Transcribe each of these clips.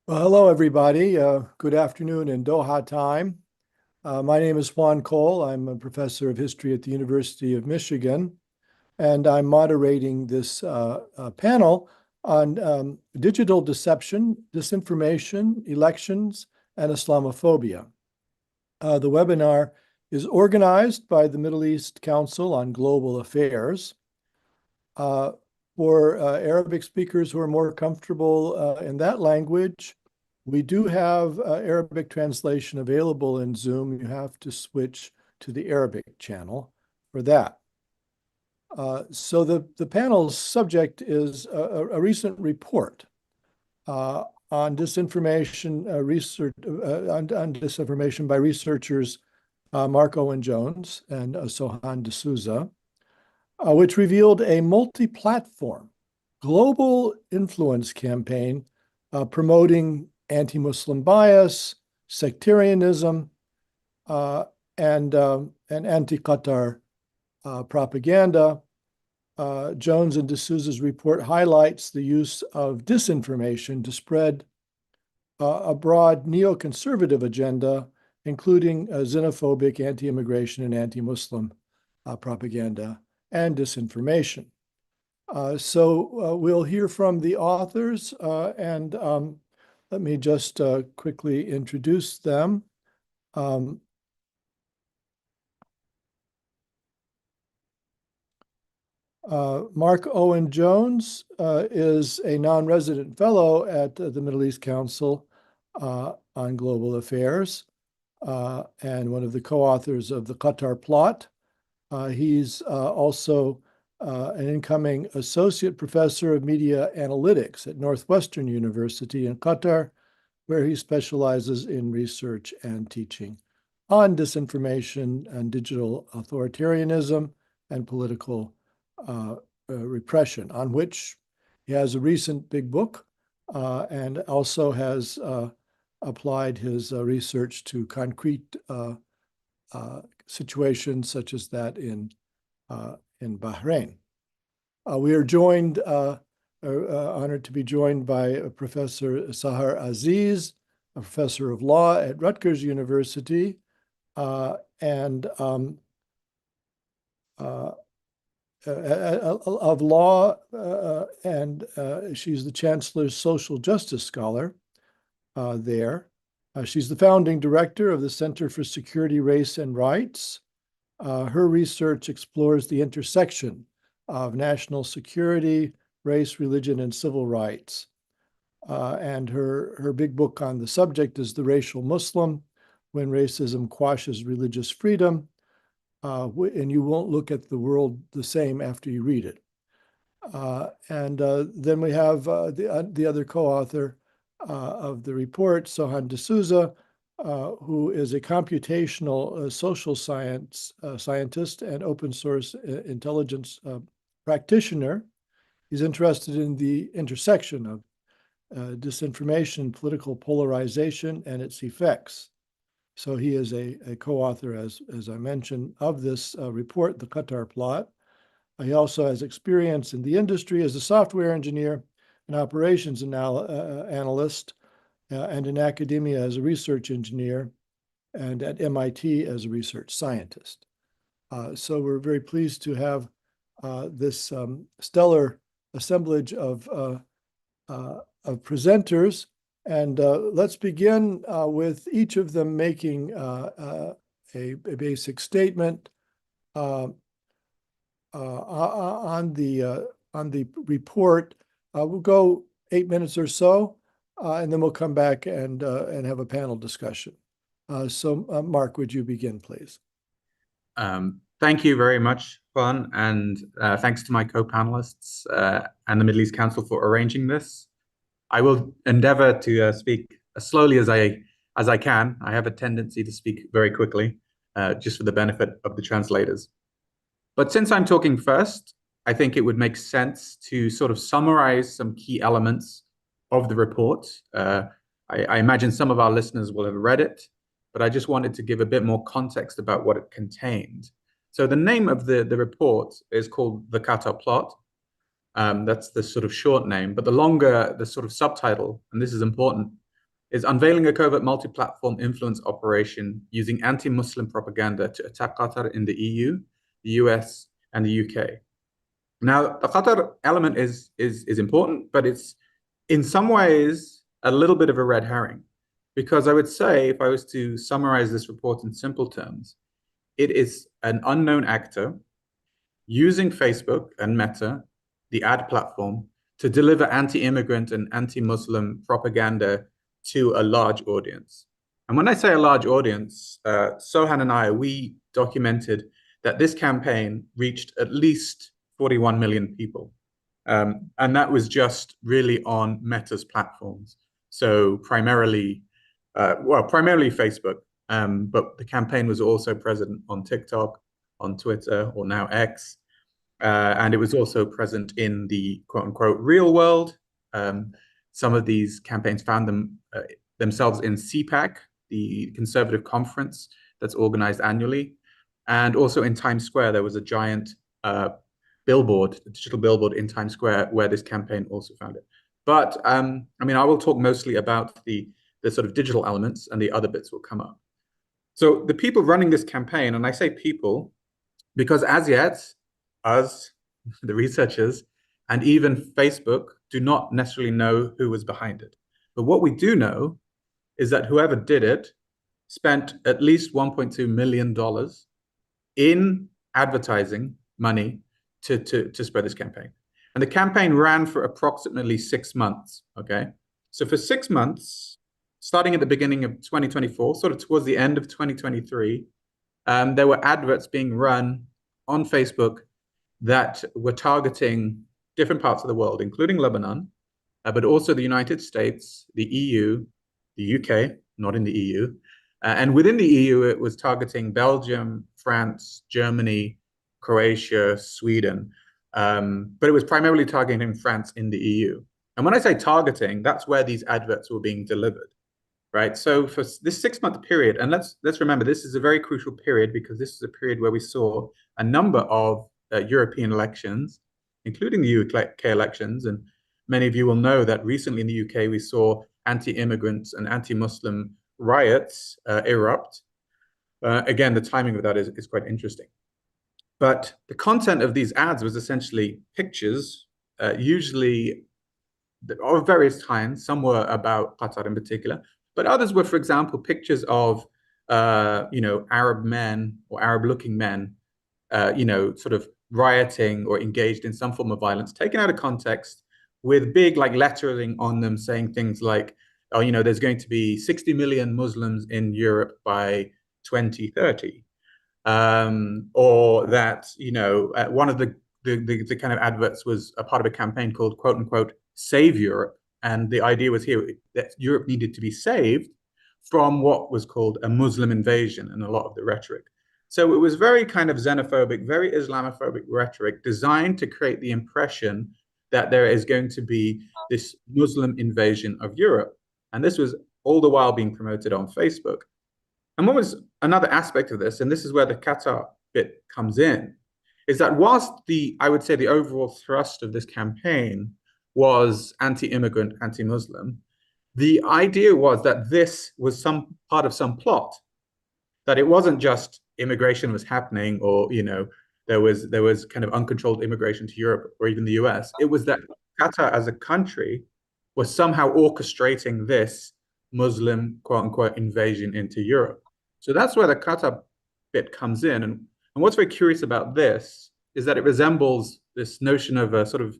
Well, hello, everybody. Good afternoon in Doha time. My name is Juan Cole. I'm a professor of history at the University of Michigan, and I'm moderating this panel on digital deception, disinformation, elections, and Islamophobia. The webinar is organized by the Middle East Council on Global Affairs. Uh, for Arabic speakers who are more comfortable in that language, we do have Arabic translation available in Zoom. You have to switch to the Arabic channel for that. So the panel's subject is a recent report on disinformation research on disinformation by researchers Mark Owen Jones and Sohan D'Souza, which revealed a multi-platform global influence campaign promoting anti-Muslim bias, sectarianism, and anti-Qatar propaganda. Jones and D'Souza's report highlights the use of disinformation to spread a broad neoconservative agenda, including xenophobic, anti-immigration, and anti-Muslim propaganda and disinformation. So we'll hear from the authors, and let me just quickly introduce them. Mark Owen Jones is a non-resident fellow at the Middle East Council on Global Affairs and one of the co-authors of the Qatar Plot. He's also an incoming associate professor of media analytics at Northwestern University in Qatar, where he specializes in research and teaching on disinformation and digital authoritarianism and political repression, on which he has a recent big book and also has applied his research to concrete situations such as that in Bahrain. We are joined, honored to be joined by Professor Sahar Aziz, a professor of law at Rutgers University, and of law, and she's the Chancellor's Social Justice Scholar there. She's the founding director of the Center for Security, Race, and Rights. Her research explores the intersection of national security, race, religion, and civil rights. And her big book on the subject is The Racial Muslim, When Racism Quashes Religious Freedom, and you won't look at the world the same after you read it. And then we have the other co-author of the report, Sohan D'Souza, who is a computational social science scientist and open source intelligence practitioner. He's interested in the intersection of disinformation, political polarization, and its effects. So he is a co-author, as I mentioned, of this report, the Qatar Plot. He also has experience in the industry as a software engineer, an operations analyst, and in academia as a research engineer, and at MIT as a research scientist. So we're very pleased to have this stellar assemblage of presenters. And let's begin with each of them making a basic statement on the report. We'll go 8 minutes or so, and then we'll come back and have a panel discussion. So, Mark, would you begin, please? Thank you very much, Juan, and thanks to my co-panelists and the Middle East Council for arranging this. I will endeavor to speak as slowly as I can. I have a tendency to speak very quickly, just for the benefit of the translators. But since I'm talking first, I think it would make sense to sort of summarize some key elements of the report. I imagine some of our listeners will have read it, but I just wanted to give a bit more context about what it contained. So the name of the report is called the Qatar Plot. That's the sort of short name, but the longer, the sort of subtitle, and this is important, is unveiling a covert multi-platform influence operation using anti-Muslim propaganda to attack Qatar in the EU, the US, and the UK. Now, the Qatar element is important, but it's in some ways a little bit of a red herring, because I would say, if I was to summarize this report in simple terms, it is an unknown actor using Facebook and Meta, the ad platform, to deliver anti-immigrant and anti-Muslim propaganda to a large audience. And when I say a large audience, Sohan and I, we documented that this campaign reached at least 41 million people. And that was just really on Meta's platforms. So primarily Facebook, but the campaign was also present on TikTok, on Twitter, or now X, and it was also present in the quote unquote real world. Some of these campaigns found themselves in CPAC, the conservative conference that's organized annually. And also in Times Square, there was a giant billboard, a digital billboard in Times Square where this campaign also found it. But I mean, I will talk mostly about the sort of digital elements, and the other bits will come up. So the people running this campaign, and I say people, because as yet, us, the researchers, and even Facebook do not necessarily know who was behind it. But what we do know is that whoever did it spent at least $1.2 million in advertising money to spread this campaign. And the campaign ran for approximately 6 months, okay? So for 6 months, starting at the beginning of 2024, sort of towards the end of 2023, there were adverts being run on Facebook that were targeting different parts of the world, including Lebanon, but also the United States, the EU, the UK, not in the EU. And within the EU, it was targeting Belgium, France, Germany, Croatia, Sweden. But it was primarily targeting France in the EU. And when I say targeting, that's where these adverts were being delivered, right? So for this 6-month period, and let's remember, this is a very crucial period because this is a period where we saw a number of European elections, including the UK elections. And many of you will know that recently in the UK, we saw anti-immigrants and anti-Muslim riots erupt. Again, the timing of that is quite interesting. But the content of these ads was essentially pictures, usually of various kinds. Some were about Qatar in particular, but others were, for example, pictures of Arab men or Arab-looking men, sort of rioting or engaged in some form of violence, taken out of context, with big lettering on them saying things like, oh, there's going to be 60 million Muslims in Europe by 2030. Or that, one of the kind of adverts was a part of a campaign called quote unquote Save Europe. And the idea was here that Europe needed to be saved from what was called a Muslim invasion in a lot of the rhetoric. So it was very kind of xenophobic, very Islamophobic rhetoric designed to create the impression that there is going to be this Muslim invasion of Europe. And this was all the while being promoted on Facebook. And what was another aspect of this, and this is where the Qatar bit comes in, is that whilst I would say the overall thrust of this campaign was anti-immigrant, anti-Muslim, the idea was that this was some part of some plot, that it wasn't just immigration was happening or, there was kind of uncontrolled immigration to Europe or even the US. It was that Qatar as a country was somehow orchestrating this Muslim, quote unquote, invasion into Europe. So that's where the Qatar bit comes in. And what's very curious about this is that it resembles this notion of a sort of,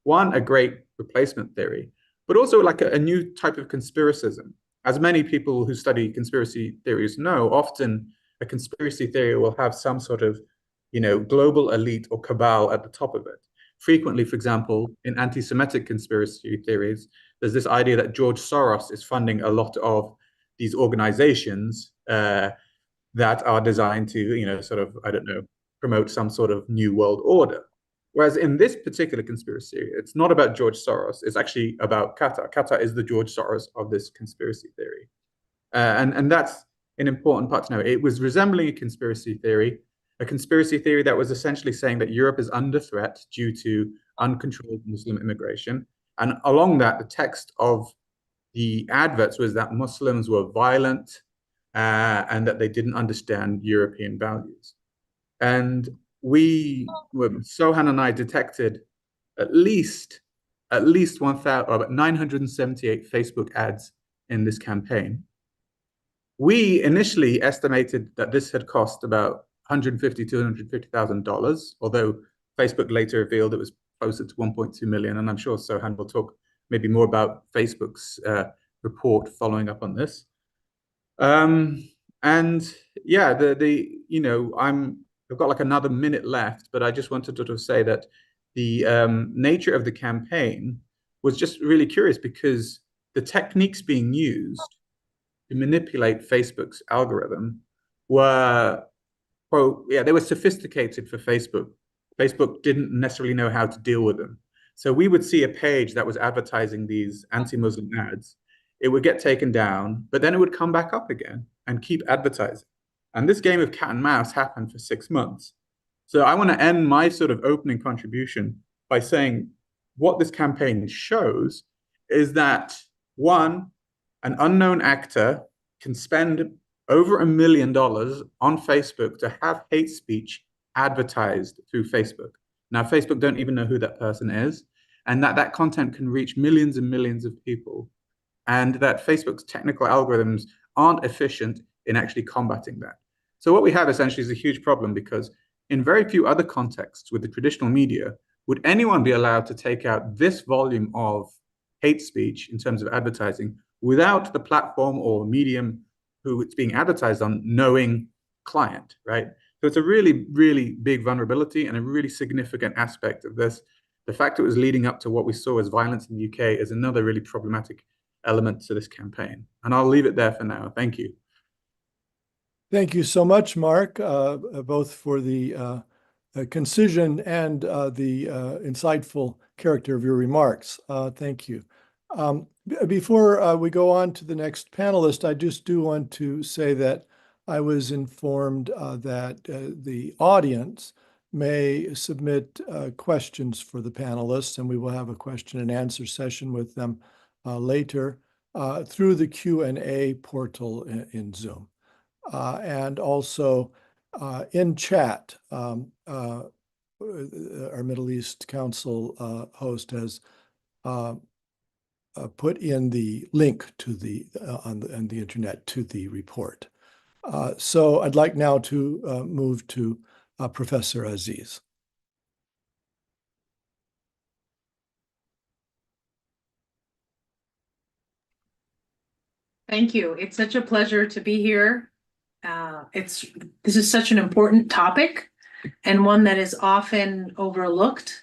a great replacement theory, but also like a new type of conspiracism. As many people who study conspiracy theories know, often a conspiracy theory will have some sort of, global elite or cabal at the top of it. Frequently, for example, in anti-Semitic conspiracy theories, there's this idea that George Soros is funding a lot of these organizations that are designed to, sort of, I don't know, promote some sort of new world order. Whereas in this particular conspiracy, it's not about George Soros. It's actually about Qatar. Qatar is the George Soros of this conspiracy theory. And that's an important part to know. It was resembling a conspiracy theory that was essentially saying that Europe is under threat due to uncontrolled Muslim immigration. And along that, the text of the adverts was that Muslims were violent and that they didn't understand European values. And Sohan and I detected at least 978 Facebook ads in this campaign. We initially estimated that this had cost about $150,000 to $250,000, although Facebook later revealed it was closer to 1.2 million. And I'm sure Sohan will talk maybe more about Facebook's report following up on this. And yeah, I've got like another minute left, but I just wanted to sort of say that the nature of the campaign was just really curious because the techniques being used to manipulate Facebook's algorithm were, quote, yeah, they were sophisticated for Facebook. Facebook didn't necessarily know how to deal with them. So we would see a page that was advertising these anti-Muslim ads. It would get taken down, but then it would come back up again and keep advertising. And this game of cat and mouse happened for 6 months. So I want to end my sort of opening contribution by saying what this campaign shows is that, one, an unknown actor can spend over $1 million on Facebook to have hate speech advertised through Facebook. Now, Facebook don't even know who that person is, and that content can reach millions and millions of people, and that Facebook's technical algorithms aren't efficient in actually combating that. So what we have essentially is a huge problem because in very few other contexts with the traditional media, would anyone be allowed to take out this volume of hate speech in terms of advertising without the platform or medium who it's being advertised on knowing client, right? So it's a really, really big vulnerability and a really significant aspect of this. The fact it was leading up to what we saw as violence in the UK is another really problematic element to this campaign. And I'll leave it there for now. Thank you. Thank you so much, Mark, both for the concision and the insightful character of your remarks. Thank you. Before we go on to the next panelist, I just do want to say that I was informed that the audience may submit questions for the panelists, and we will have a question and answer session with them later through the Q&A portal in Zoom. And also in chat, our Middle East Council host has put in the link to the on the internet to the report. So I'd like now to move to Professor Aziz. Thank you. It's such a pleasure to be here. This is such an important topic and one that is often overlooked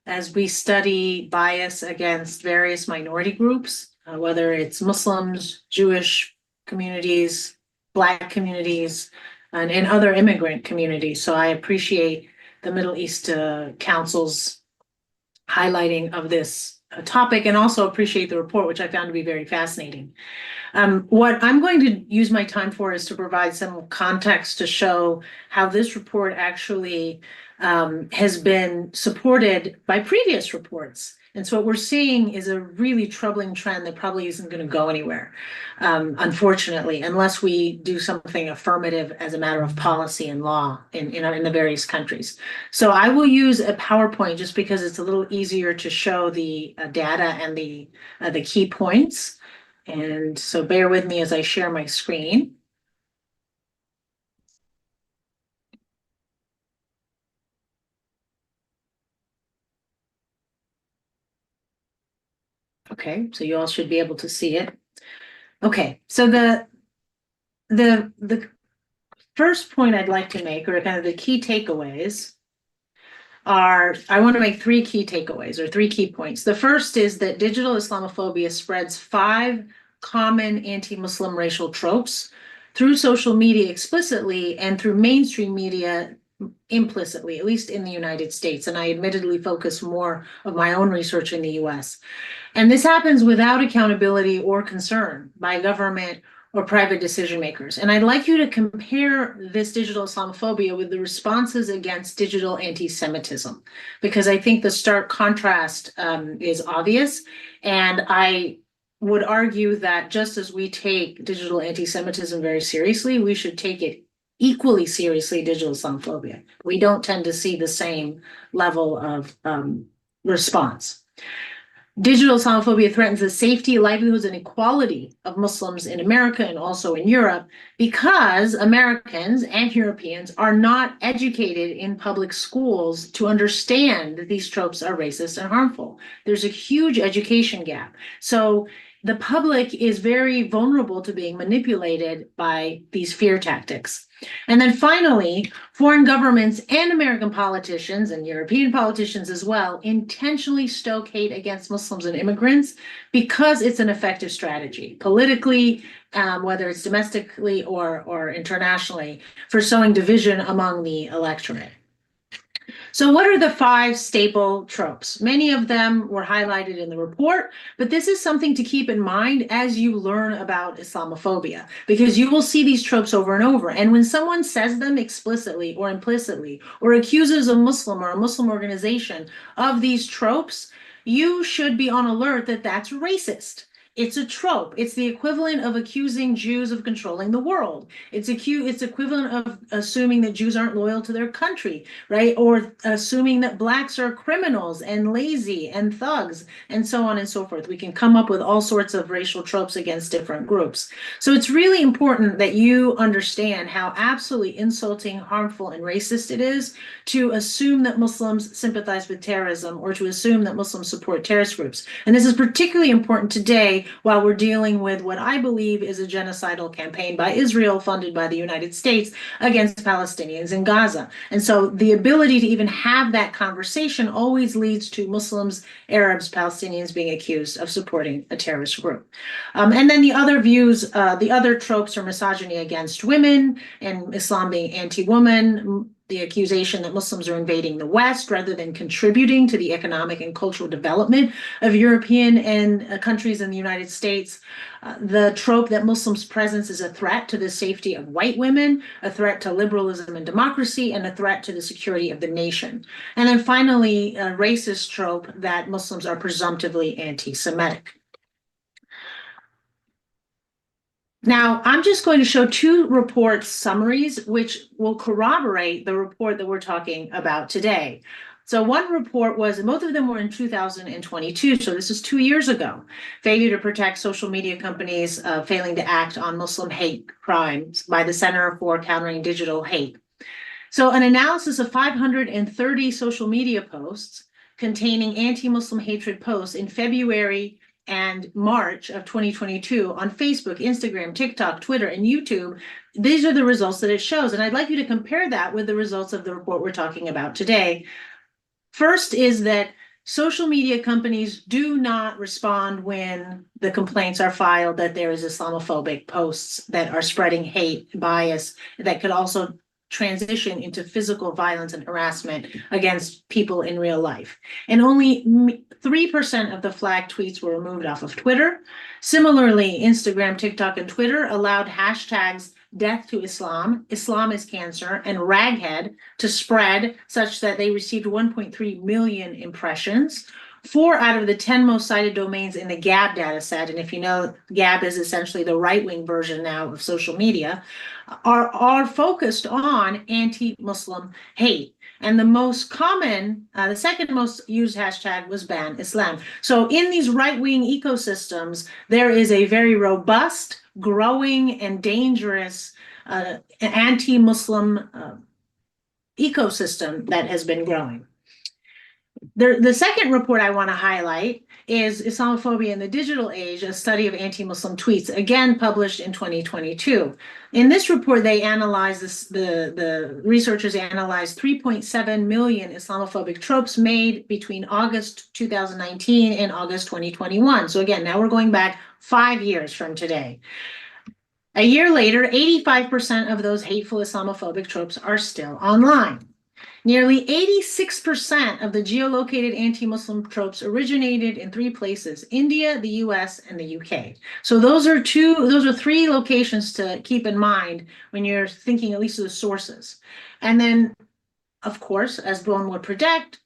as we study bias against various minority groups, whether it's Muslims, Jewish communities, Black communities, and other immigrant communities. So I appreciate the Middle East Council's highlighting of this topic and also appreciate the report, which I found to be very fascinating. What I'm going to use my time for is to provide some context to show how this report actually has been supported by previous reports. And so what we're seeing is a really troubling trend that probably isn't going to go anywhere, unfortunately, unless we do something affirmative as a matter of policy and law in the various countries. So I will use a PowerPoint just because it's a little easier to show the data and the key points. And so bear with me as I share my screen. Okay, so you all should be able to see it. Okay, so the first point I'd like to make, or kind of the key takeaways, I want to make three key takeaways or three key points. The first is that digital Islamophobia spreads 5 common anti-Muslim racial tropes through social media explicitly and through mainstream media implicitly, at least in the United States. And I admittedly focus more of my own research in the US. And this happens without accountability or concern by government or private decision makers. And I'd like you to compare this digital Islamophobia with the responses against digital anti-Semitism, because I think the stark contrast is obvious. And I would argue that just as we take digital anti-Semitism very seriously, we should take it equally seriously, digital Islamophobia. We don't tend to see the same level of response. Digital Islamophobia threatens the safety, livelihoods, and equality of Muslims in America and also in Europe because Americans and Europeans are not educated in public schools to understand that these tropes are racist and harmful. There's a huge education gap. So the public is very vulnerable to being manipulated by these fear tactics. And then finally, foreign governments and American politicians and European politicians as well intentionally stoke hate against Muslims and immigrants because it's an effective strategy politically, whether it's domestically or internationally, for sowing division among the electorate. So what are the 5 staple tropes? Many of them were highlighted in the report, but this is something to keep in mind as you learn about Islamophobia, because you will see these tropes over and over. And when someone says them explicitly or implicitly, or accuses a Muslim or a Muslim organization of these tropes, you should be on alert that that's racist. It's a trope. It's the equivalent of accusing Jews of controlling the world. It's equivalent of assuming that Jews aren't loyal to their country, right? Or assuming that blacks are criminals and lazy and thugs and so on and so forth. We can come up with all sorts of racial tropes against different groups. So it's really important that you understand how absolutely insulting, harmful, and racist it is to assume that Muslims sympathize with terrorism or to assume that Muslims support terrorist groups. And this is particularly important today while we're dealing with what I believe is a genocidal campaign by Israel funded by the United States against Palestinians in Gaza. And so the ability to even have that conversation always leads to Muslims, Arabs, Palestinians being accused of supporting a terrorist group. And then the other views, the other tropes are misogyny against women and Islam being anti-woman, the accusation that Muslims are invading the West rather than contributing to the economic and cultural development of European and countries in the United States. The trope that Muslims' presence is a threat to the safety of white women, a threat to liberalism and democracy, and a threat to the security of the nation. And then finally, a racist trope that Muslims are presumptively anti-Semitic. Now, I'm just going to show 2 report summaries, which will corroborate the report that we're talking about today. So one report was, and both of them were in 2022, so this is 2 years ago, failure to protect social media companies failing to act on Muslim hate crimes by the Center for Countering Digital Hate. So an analysis of 530 social media posts containing anti-Muslim hatred posts in February and March of 2022 on Facebook, Instagram, TikTok, Twitter, and YouTube, these are the results that it shows. And I'd like you to compare that with the results of the report we're talking about today. First is that social media companies do not respond when the complaints are filed that there is Islamophobic posts that are spreading hate, bias, that could also transition into physical violence and harassment against people in real life. And only 3% of the flagged tweets were removed off of Twitter. Similarly, Instagram, TikTok, and Twitter allowed hashtags death to Islam, Islam is cancer, and raghead to spread such that they received 1.3 million impressions. 4 out of the 10 most cited domains in the Gab data set, and if you know, Gab is essentially the right-wing version now of social media, are focused on anti-Muslim hate. And the most common, the second most used hashtag was ban Islam. So in these right-wing ecosystems, there is a very robust, growing, and dangerous anti-Muslim ecosystem that has been growing. The second report I want to highlight is Islamophobia in the Digital Age, a study of anti-Muslim tweets, again published in 2022. In this report, they analyzed the researchers analyzed 3.7 million Islamophobic tropes made between August 2019 and August 2021. So again, now we're going back 5 years from today. A year later, 85% of those hateful Islamophobic tropes are still online. Nearly 86% of the geolocated anti-Muslim tropes originated in 3 places: India, the US, and the UK. So those are 3 locations to keep in mind when you're thinking at least of the sources. And then of course, as one would predict,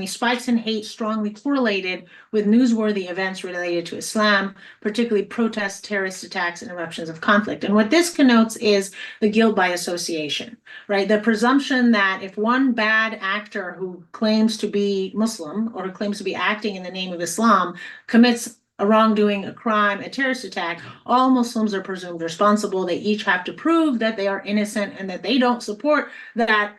spikes in hate strongly correlated with newsworthy events related to Islam, particularly protests, terrorist attacks, and eruptions of conflict. And what this connotes is the guilt by association, right? The presumption that if one bad actor who claims to be Muslim or who claims to be acting in the name of Islam commits a wrongdoing, a crime, a terrorist attack, all Muslims are presumed responsible. They each have to prove that they are innocent and that they don't support that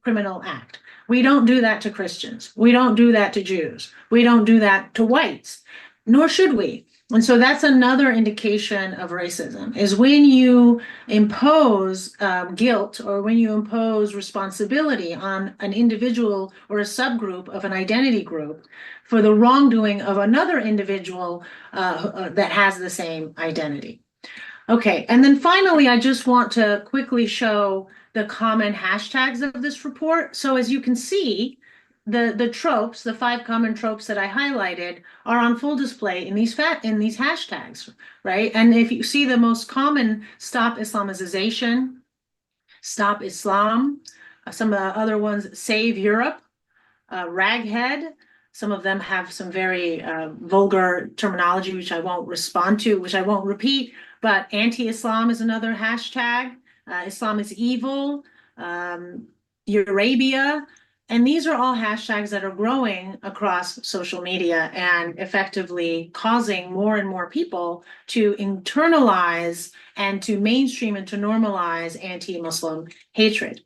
criminal act. We don't do that to Christians. We don't do that to Jews. We don't do that to whites, nor should we. And so that's another indication of racism, is when you impose guilt or when you impose responsibility on an individual or a subgroup of an identity group for the wrongdoing of another individual that has the same identity. Okay, and then finally, I just want to quickly show the common hashtags of this report. So as you can see, the tropes, the 5 common tropes that I highlighted, are on full display in these hashtags, right? And if you see the most common: stop Islamization, stop Islam, some of the other ones: save Europe, raghead. Some of them have some very vulgar terminology, which I won't respond to, which I won't repeat, but anti-Islam is another hashtag. Islam is evil, Eurabia. And these are all hashtags that are growing across social media and effectively causing more and more people to internalize and to mainstream and to normalize anti-Muslim hatred.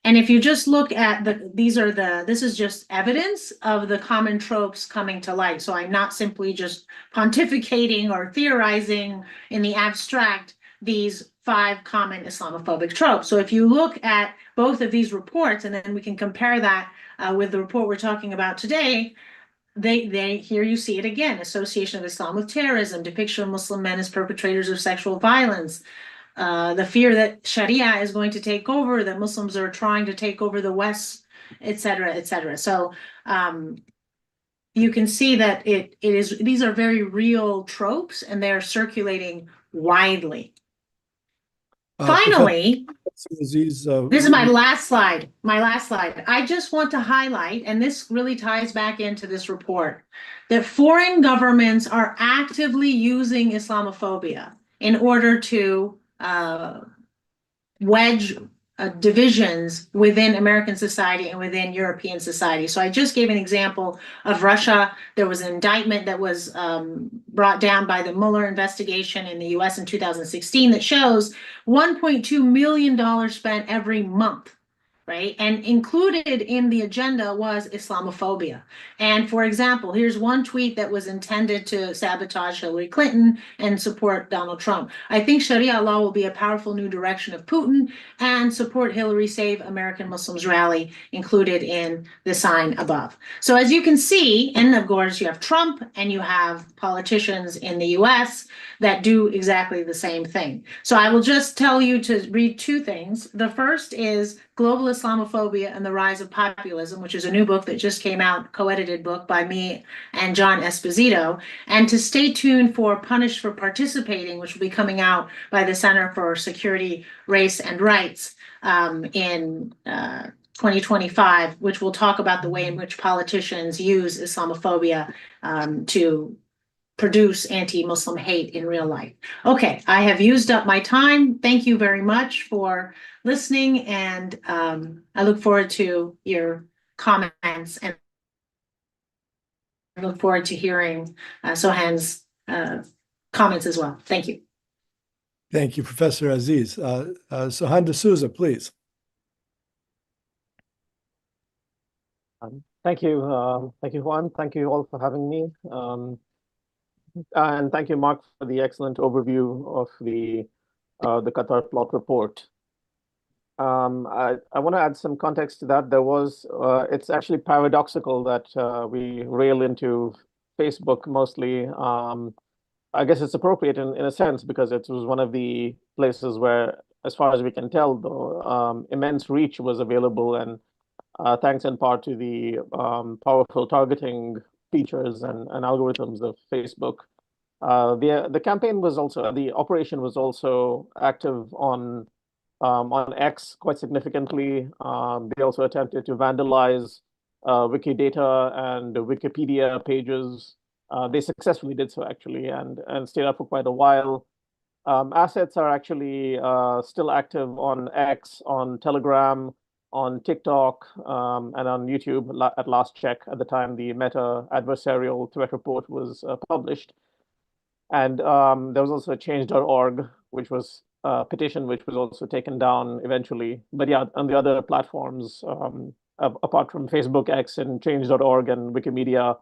And if you just look at this is just evidence of the common tropes coming to light. So I'm not simply just pontificating or theorizing in the abstract these 5 common Islamophobic tropes. So if you look at both of these reports, and then we can compare that with the report we're talking about today, they here you see it again: association of Islam with terrorism, depiction of Muslim men as perpetrators of sexual violence, the fear that Sharia is going to take over, that Muslims are trying to take over the West, et cetera, et cetera. So you can see that these are very real tropes, and they're circulating widely. Finally, this is my last slide. I just want to highlight, and this really ties back into this report, that foreign governments are actively using Islamophobia in order to wedge divisions within American society and within European society. So I just gave an example of Russia. There was an indictment that was brought down by the Mueller investigation in the US in 2016 that shows $1.2 million spent every month, right? And included in the agenda was Islamophobia. And for example, here's one tweet that was intended to sabotage Hillary Clinton and support Donald Trump. I think Sharia law will be a powerful new direction of Putin, and support Hillary Save American Muslims rally included in the sign above. So as you can see, and of course you have Trump and you have politicians in the US that do exactly the same thing. So I will just tell you to read 2 things. The first is Global Islamophobia and the Rise of Populism, which is a new book that just came out, co-edited book by me and John Esposito, and to stay tuned for Punished for Participating, which will be coming out by the Center for Security, Race, and Rights in 2025, which will talk about the way in which politicians use Islamophobia to produce anti-Muslim hate in real life. Okay, I have used up my time. Thank you very much for listening, and I look forward to your comments, and I look forward to hearing Sohan's comments as well. Thank you. Thank you, Professor Aziz. Sohan D'Souza, please. Thank you, Juan. Thank you all for having me. And thank you, Mark, for the excellent overview of the Qatar plot report. I want to add some context to that. It's actually paradoxical that we rail into Facebook mostly. I guess it's appropriate in a sense, because it was one of the places where, as far as we can tell, though, immense reach was available, and thanks in part to the powerful targeting features and algorithms of Facebook. The campaign was also, the operation was also active on On X quite significantly. They also attempted to vandalize Wikidata and Wikipedia pages. They successfully did so, actually, and stayed up for quite a while. Assets are actually still active on X, on Telegram, on TikTok, and on YouTube at last check, at the time the Meta adversarial threat report was published. And there was also a change.org, which was a petition, which was also taken down eventually. But yeah, on the other platforms, apart from Facebook, X, and change.org and Wikimedia,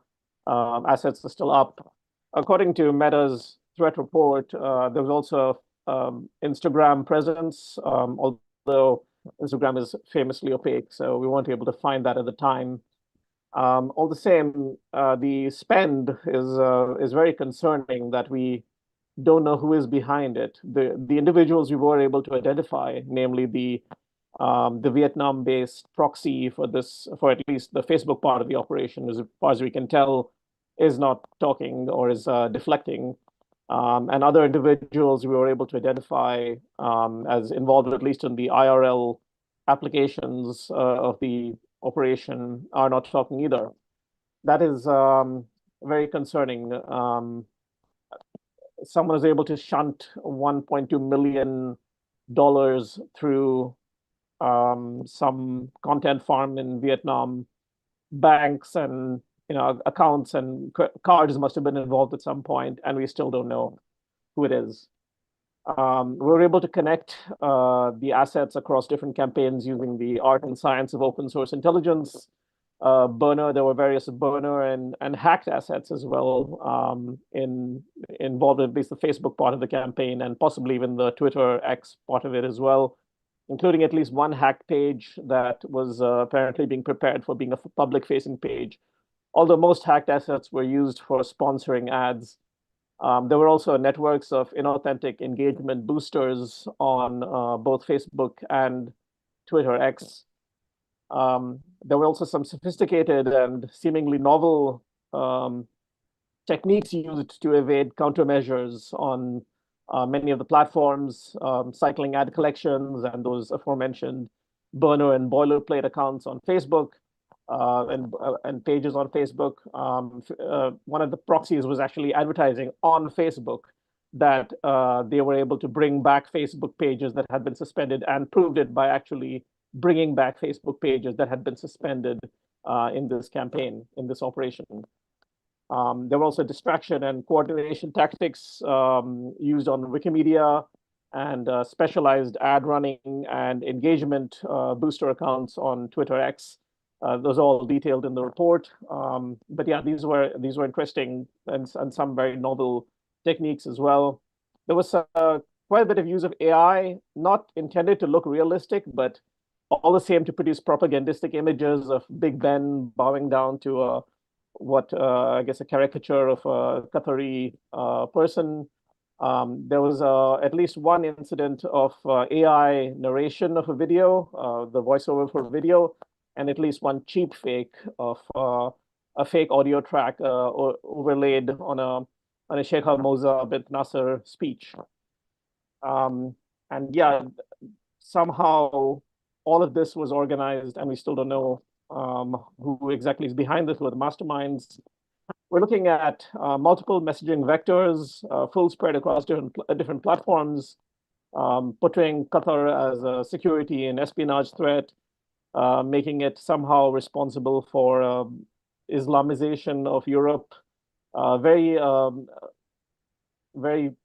assets are still up. According to Meta's threat report, there was also Instagram presence, although Instagram is famously opaque, so we weren't able to find that at the time. All the same, the spend is very concerning, that we don't know who is behind it. The individuals we were able to identify, namely the Vietnam-based proxy for at least the Facebook part of the operation, as far as we can tell, is not talking or is deflecting. And other individuals we were able to identify as involved, at least in the IRL applications of the operation, are not talking either. That is very concerning. Someone is able to shunt $1.2 million through some content farm in Vietnam. Banks and accounts and cards must have been involved at some point, and we still don't know who it is. We were able to connect the assets across different campaigns using the art and science of open source intelligence. Burner, there were various burner and hacked assets as well, involved in at least the Facebook part of the campaign, and possibly even the Twitter X part of it as well, including at least one hacked page that was apparently being prepared for being a public-facing page. Although most hacked assets were used for sponsoring ads. There were also networks of inauthentic engagement boosters on both Facebook and Twitter X. There were also some sophisticated and seemingly novel techniques used to evade countermeasures on many of the platforms, cycling ad collections and those aforementioned burner and boilerplate accounts on Facebook. And pages on Facebook. One of the proxies was actually advertising on Facebook that they were able to bring back Facebook pages that had been suspended, and proved it by actually bringing back Facebook pages that had been suspended in this campaign, in this operation. There were also distraction and coordination tactics used on Wikimedia, and specialized ad running and engagement booster accounts on Twitter X. Those are all detailed in the report. But yeah, these were interesting and some very novel techniques as well. There was quite a bit of use of AI, not intended to look realistic, but all the same to produce propagandistic images of Big Ben bowing down to what I guess a caricature of a Qatari person. There was at least one incident of AI narration of a video, the voiceover for video, and at least one cheap fake of a fake audio track overlaid on a Sheikh Moza bint Nasser speech. And yeah, somehow all of this was organized, and we still don't know who exactly is behind this, who are the masterminds. We're looking at multiple messaging vectors, full spread across different platforms, portraying Qatar as a security and espionage threat, making it somehow responsible for Islamization of Europe, very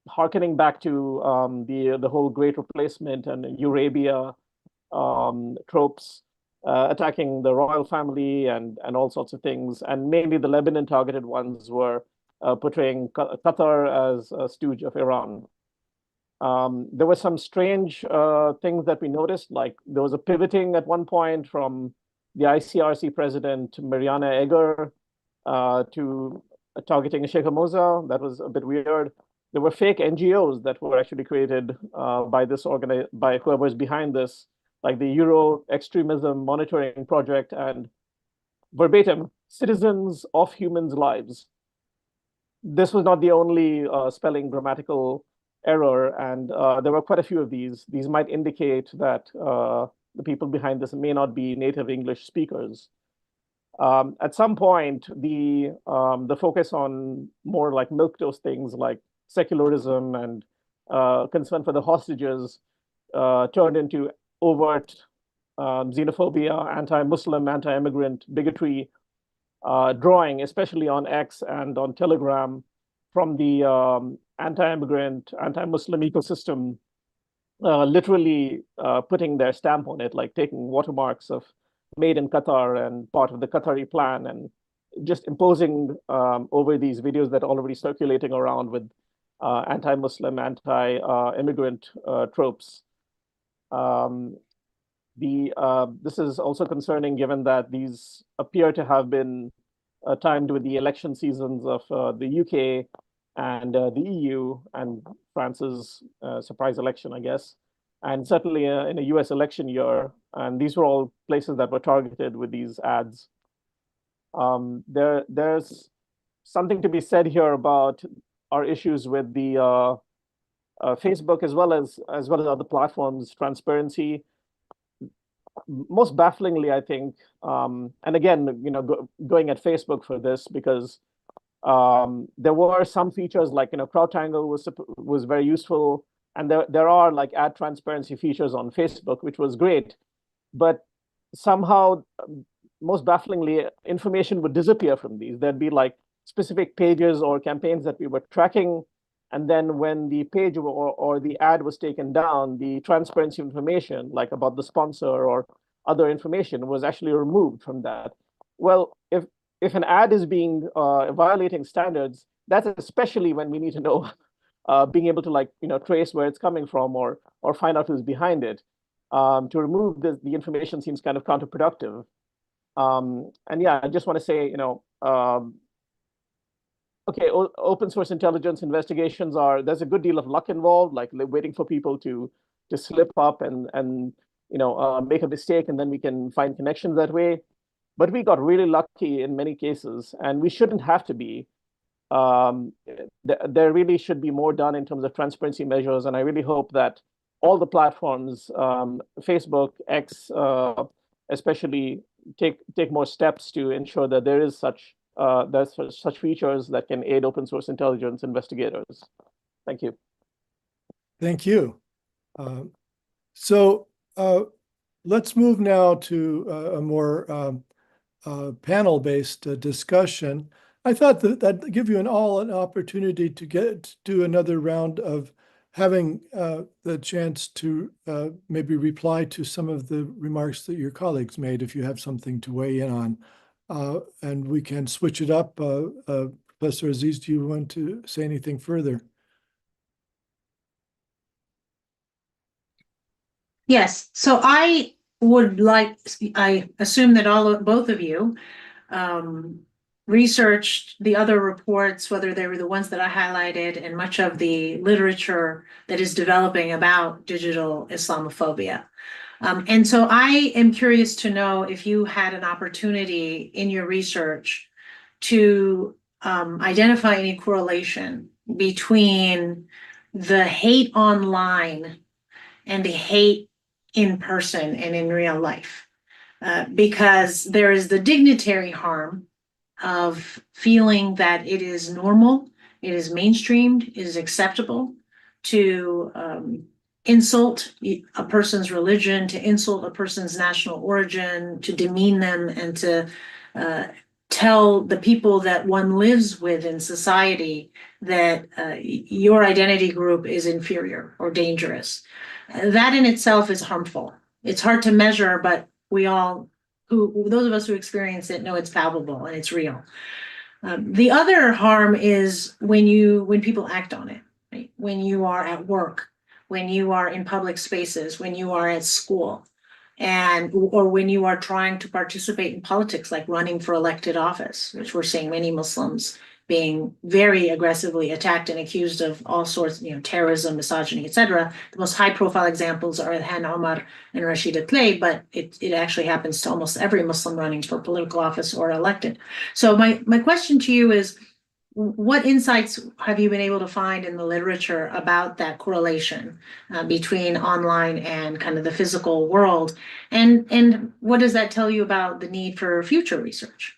harkening back to the whole Great Replacement and Eurabia tropes, attacking the royal family and all sorts of things. And mainly the Lebanon targeted ones were portraying Qatar as a stooge of Iran. There were some strange things that we noticed, like there was a pivoting at one point from the ICRC president, Mariana Egger, to targeting Sheikh Moza. That was a bit weird. There were fake NGOs that were actually created by by whoever's behind this, like the Euro Extremism Monitoring Project and verbatim, Citizens of Humans' Lives. This was not the only spelling grammatical error, and there were quite a few of these. These might indicate that the people behind this may not be native English speakers. At some point, the focus on more like milquetoast things like secularism and concern for the hostages turned into overt xenophobia, anti-Muslim, anti-immigrant bigotry, drawing, especially on X and on Telegram, from the anti-immigrant, anti-Muslim ecosystem, literally putting their stamp on it, like taking watermarks of made in Qatar and part of the Qatari plan, and just imposing over these videos that are already circulating around with anti-Muslim, anti-immigrant tropes. This is also concerning given that these appear to have been timed with the election seasons of the UK and the EU and France's surprise election, I guess, and certainly in a US election year. And these were all places that were targeted with these ads. There's something to be said here about our issues with the Facebook as well as other platforms' transparency. Most bafflingly, I think, and again, going at Facebook for this, because there were some features like CrowdTangle was very useful, and there are like ad transparency features on Facebook, which was great, but somehow, most bafflingly, information would disappear from these. There'd be like specific pages or campaigns that we were tracking, and then when the page or the ad was taken down, the transparency information, like about the sponsor or other information, was actually removed from that. Well, if an ad is being violating standards, that's especially when we need to know, being able to trace where it's coming from or find out who's behind it. To remove the information seems kind of counterproductive. And yeah, I just want to say, okay, open source intelligence investigations there's a good deal of luck involved, like waiting for people to slip up and make a mistake, and then we can find connections that way. But we got really lucky in many cases, and we shouldn't have to be. There really should be more done in terms of transparency measures, and I really hope that all the platforms, Facebook, X, especially, take more steps to ensure that there's such features that can aid open source intelligence investigators. Thank you. Thank you. So let's move now to a more panel-based discussion. I thought that'd give you an opportunity to do another round of having the chance to maybe reply to some of the remarks that your colleagues made, if you have something to weigh in on. And we can switch it up. Professor Aziz, do you want to say anything further? Yes, so I assume that both of you researched the other reports, whether they were the ones that I highlighted, and much of the literature that is developing about digital Islamophobia. And so I am curious to know if you had an opportunity in your research to identify any correlation between the hate online and the hate in person and in real life. Because there is the dignitary harm of feeling that it is normal, it is mainstreamed, it is acceptable to insult a person's religion, to insult a person's national origin, to demean them, and to tell the people that one lives with in society that your identity group is inferior or dangerous. That in itself is harmful. It's hard to measure, but those of us who experience it know it's palpable and it's real. The other harm is when people act on it, right? When you are at work, when you are in public spaces, when you are at school, or when you are trying to participate in politics, like running for elected office, which we're seeing many Muslims being very aggressively attacked and accused of all sorts, terrorism, misogyny, etc. The most high-profile examples are Han Omar and Rashida Tlaib, but it actually happens to almost every Muslim running for political office or elected. So my question to you is, what insights have you been able to find in the literature about that correlation between online and kind of the physical world? And what does that tell you about the need for future research?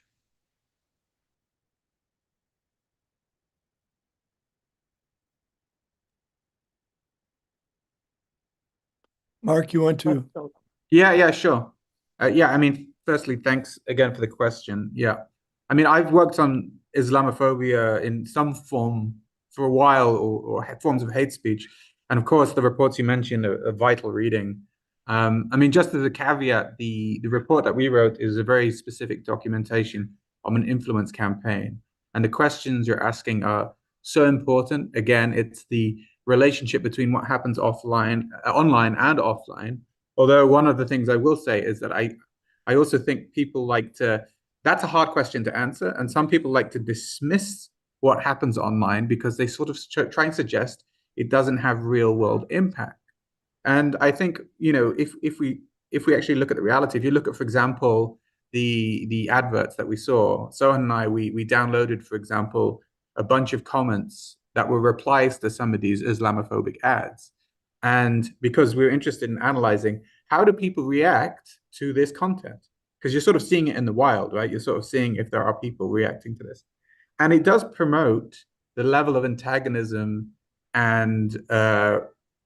Mark, you want to? Yeah, sure. Yeah, I mean, firstly, thanks again for the question. Yeah. I mean, I've worked on Islamophobia in some form for a while, or forms of hate speech. And of course, the reports you mentioned are vital reading. I mean, just as a caveat, the report that we wrote is a very specific documentation of an influence campaign. And the questions you're asking are so important. Again, it's the relationship between what happens offline, online and offline. Although one of the things I will say is that I also think people like to, that's a hard question to answer. And some people like to dismiss what happens online because they sort of try and suggest it doesn't have real world impact. And I think, if we actually look at the reality, if you look at, for example, the adverts that we saw, Sohan and I, we downloaded, for example, a bunch of comments that were replies to some of these Islamophobic ads. And because we're interested in analyzing how do people react to this content? Because you're sort of seeing it in the wild, right? You're sort of seeing if there are people reacting to this. And it does promote the level of antagonism and sort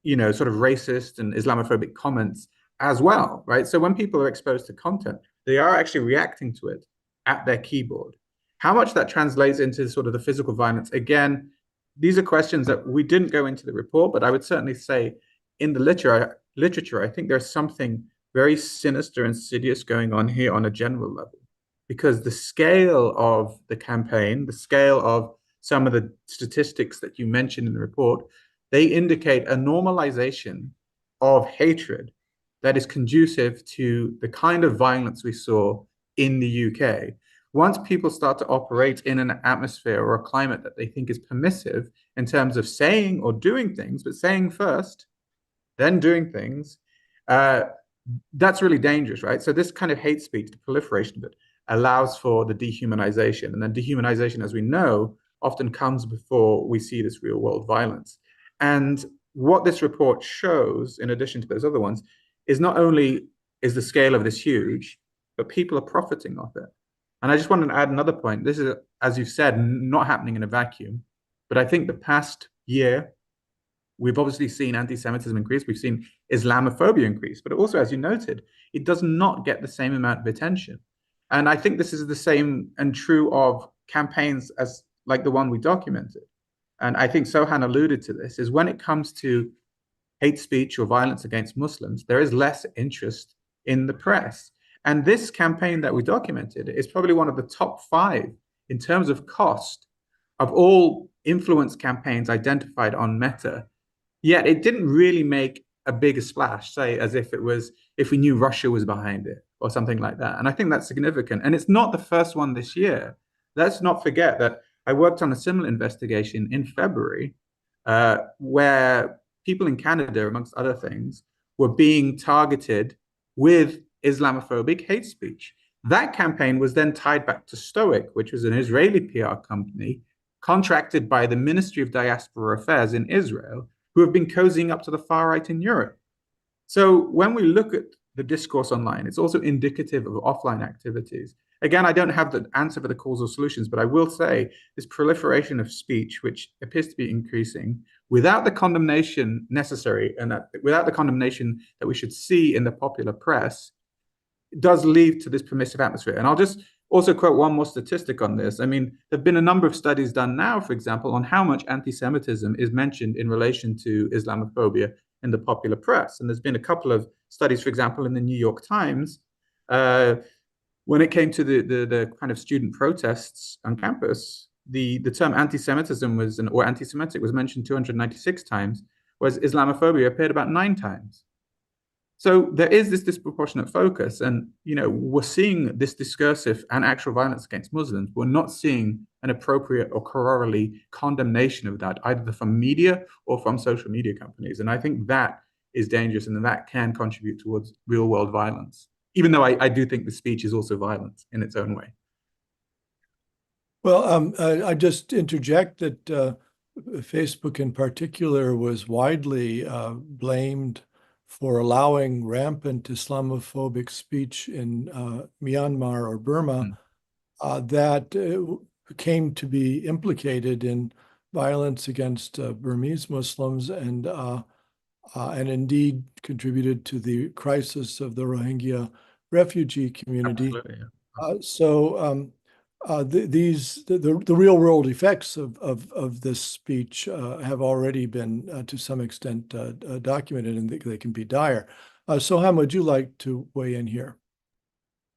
of racist and Islamophobic comments as well, right? So when people are exposed to content, they are actually reacting to it at their keyboard. How much that translates into sort of the physical violence, again, these are questions that we didn't go into the report, but I would certainly say in the literature, I think there's something very sinister and insidious going on here on a general level, because the scale of the campaign, the scale of some of the statistics that you mentioned in the report, they indicate a normalization of hatred that is conducive to the kind of violence we saw in the UK. Once people start to operate in an atmosphere or a climate that they think is permissive in terms of saying or doing things, but saying first, then doing things, that's really dangerous, right? So this kind of hate speech, the proliferation of it, allows for the dehumanization. And then dehumanization, as we know, often comes before we see this real world violence. And what this report shows, in addition to those other ones, is not only is the scale of this huge, but people are profiting off it. And I just wanted to add another point. This is, as you've said, not happening in a vacuum. But I think the past year, we've obviously seen anti-Semitism increase. We've seen Islamophobia increase. But also, as you noted, it does not get the same amount of attention. And I think this is the same and true of campaigns as like the one we documented. And I think Sohan alluded to this, is when it comes to hate speech or violence against Muslims, there is less interest in the press. And this campaign that we documented is probably one of the top 5 in terms of cost of all influence campaigns identified on Meta. Yet it didn't really make a bigger splash, say, as if it was, if we knew Russia was behind it or something like that. And I think that's significant. And it's not the first one this year. Let's not forget that I worked on a similar investigation in February, where people in Canada, amongst other things, were being targeted with Islamophobic hate speech. That campaign was then tied back to Stoic, which was an Israeli PR company contracted by the Ministry of Diaspora Affairs in Israel, who have been cozying up to the far right in Europe. So when we look at the discourse online, it's also indicative of offline activities. Again, I don't have the answer for the causal solutions, but I will say this proliferation of speech, which appears to be increasing, without the condemnation necessary and without the condemnation that we should see in the popular press, does lead to this permissive atmosphere. And I'll just also quote one more statistic on this. I mean, there have been a number of studies done now, for example, on how much anti-Semitism is mentioned in relation to Islamophobia in the popular press. And there's been a couple of studies, for example, in the New York Times, when it came to the kind of student protests on campus, the term anti-Semitism or anti-Semitic was mentioned 296 times, whereas Islamophobia appeared about 9 times. So there is this disproportionate focus, and we're seeing this discursive and actual violence against Muslims. We're not seeing an appropriate or corollary condemnation of that, either from media or from social media companies. And I think that is dangerous, and that can contribute towards real world violence, even though I do think the speech is also violent in its own way. Well, I just interject that Facebook in particular was widely blamed for allowing rampant Islamophobic speech in Myanmar or Burma that came to be implicated in violence against Burmese Muslims and indeed contributed to the crisis of the Rohingya refugee community. Absolutely, yeah. The real world effects of this speech have already been to some extent documented, and they can be dire. Soham, would you like to weigh in here?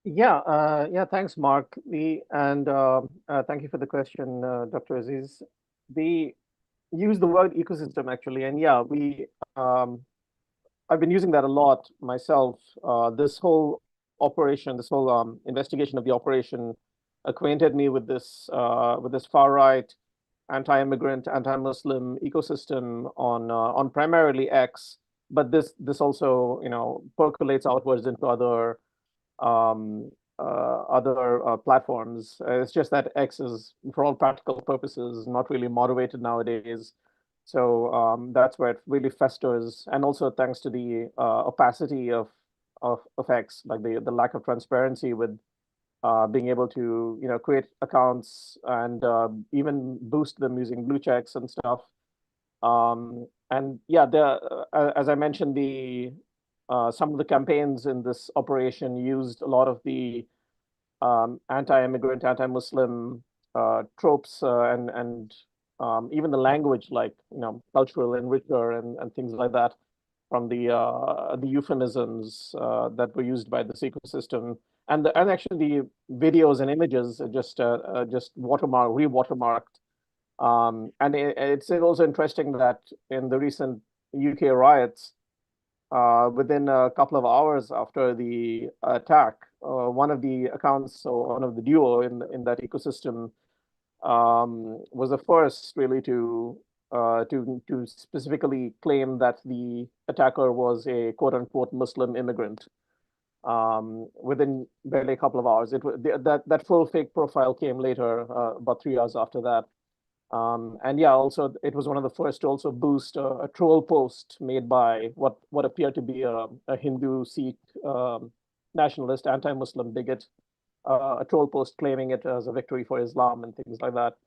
Yeah, thanks, Mark. Thank you for the question, Dr. Aziz. The use the word ecosystem actually, and yeah, I've been using that a lot myself. This whole operation, this whole investigation of the operation, acquainted me with this far right, anti-immigrant, anti-Muslim ecosystem on primarily X, but this also percolates outwards into other platforms. It's just that X is, for all practical purposes, not really moderated nowadays. So that's where it really festers, and also thanks to the opacity of X, like the lack of transparency with being able to create accounts and even boost them using blue checks and stuff. And yeah, as I mentioned, some of the campaigns in this operation used a lot of the anti-immigrant, anti-Muslim tropes and even the language, like cultural enricher and things like that, from the euphemisms that were used by this ecosystem, and actually the videos and images are just re-watermarked. And it's also interesting that in the recent UK riots, within a couple of hours after the attack, one of the accounts, or one of the duo in that ecosystem, was the first really to specifically claim that the attacker was a quote unquote Muslim immigrant. Within barely a couple of hours, that full fake profile came later, about 3 hours after that. And yeah, also it was one of the first to also boost a troll post made by what appeared to be a Hindu Sikh nationalist, anti-Muslim bigot, a troll post claiming it as a victory for Islam and things like that.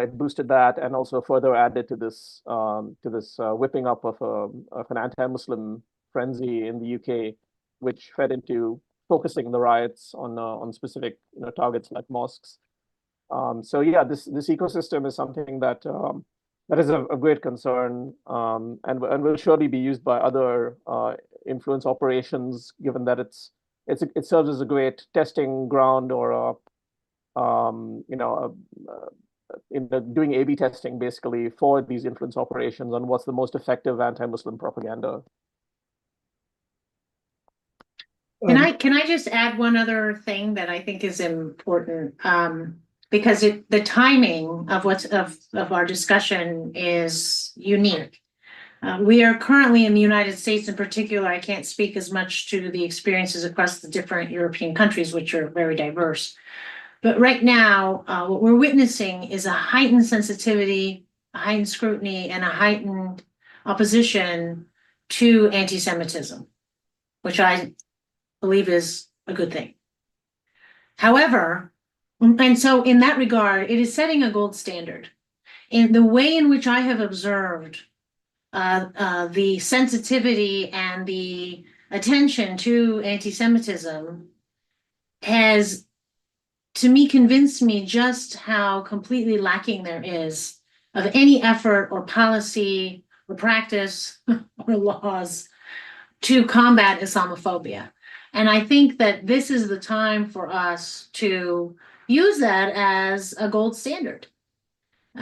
It boosted that, and also further added to this whipping up of an anti-Muslim frenzy in the UK, which fed into focusing the riots on specific targets like mosques. So yeah, this ecosystem is something that is a great concern, and will surely be used by other influence operations, given that it serves as a great testing ground, or doing A/B testing basically for these influence operations on what's the most effective anti-Muslim propaganda. Can I just add one other thing that I think is important? Because the timing of our discussion is unique. We are currently in the United States in particular. I can't speak as much to the experiences across the different European countries, which are very diverse. But right now, what we're witnessing is a heightened sensitivity, a heightened scrutiny, and a heightened opposition to anti-Semitism, which I believe is a good thing. However, and so in that regard, it is setting a gold standard. In the way in which I have observed the sensitivity and the attention to anti-Semitism has, to me, convinced me just how completely lacking there is of any effort or policy or practice or laws to combat Islamophobia. And I think that this is the time for us to use that as a gold standard.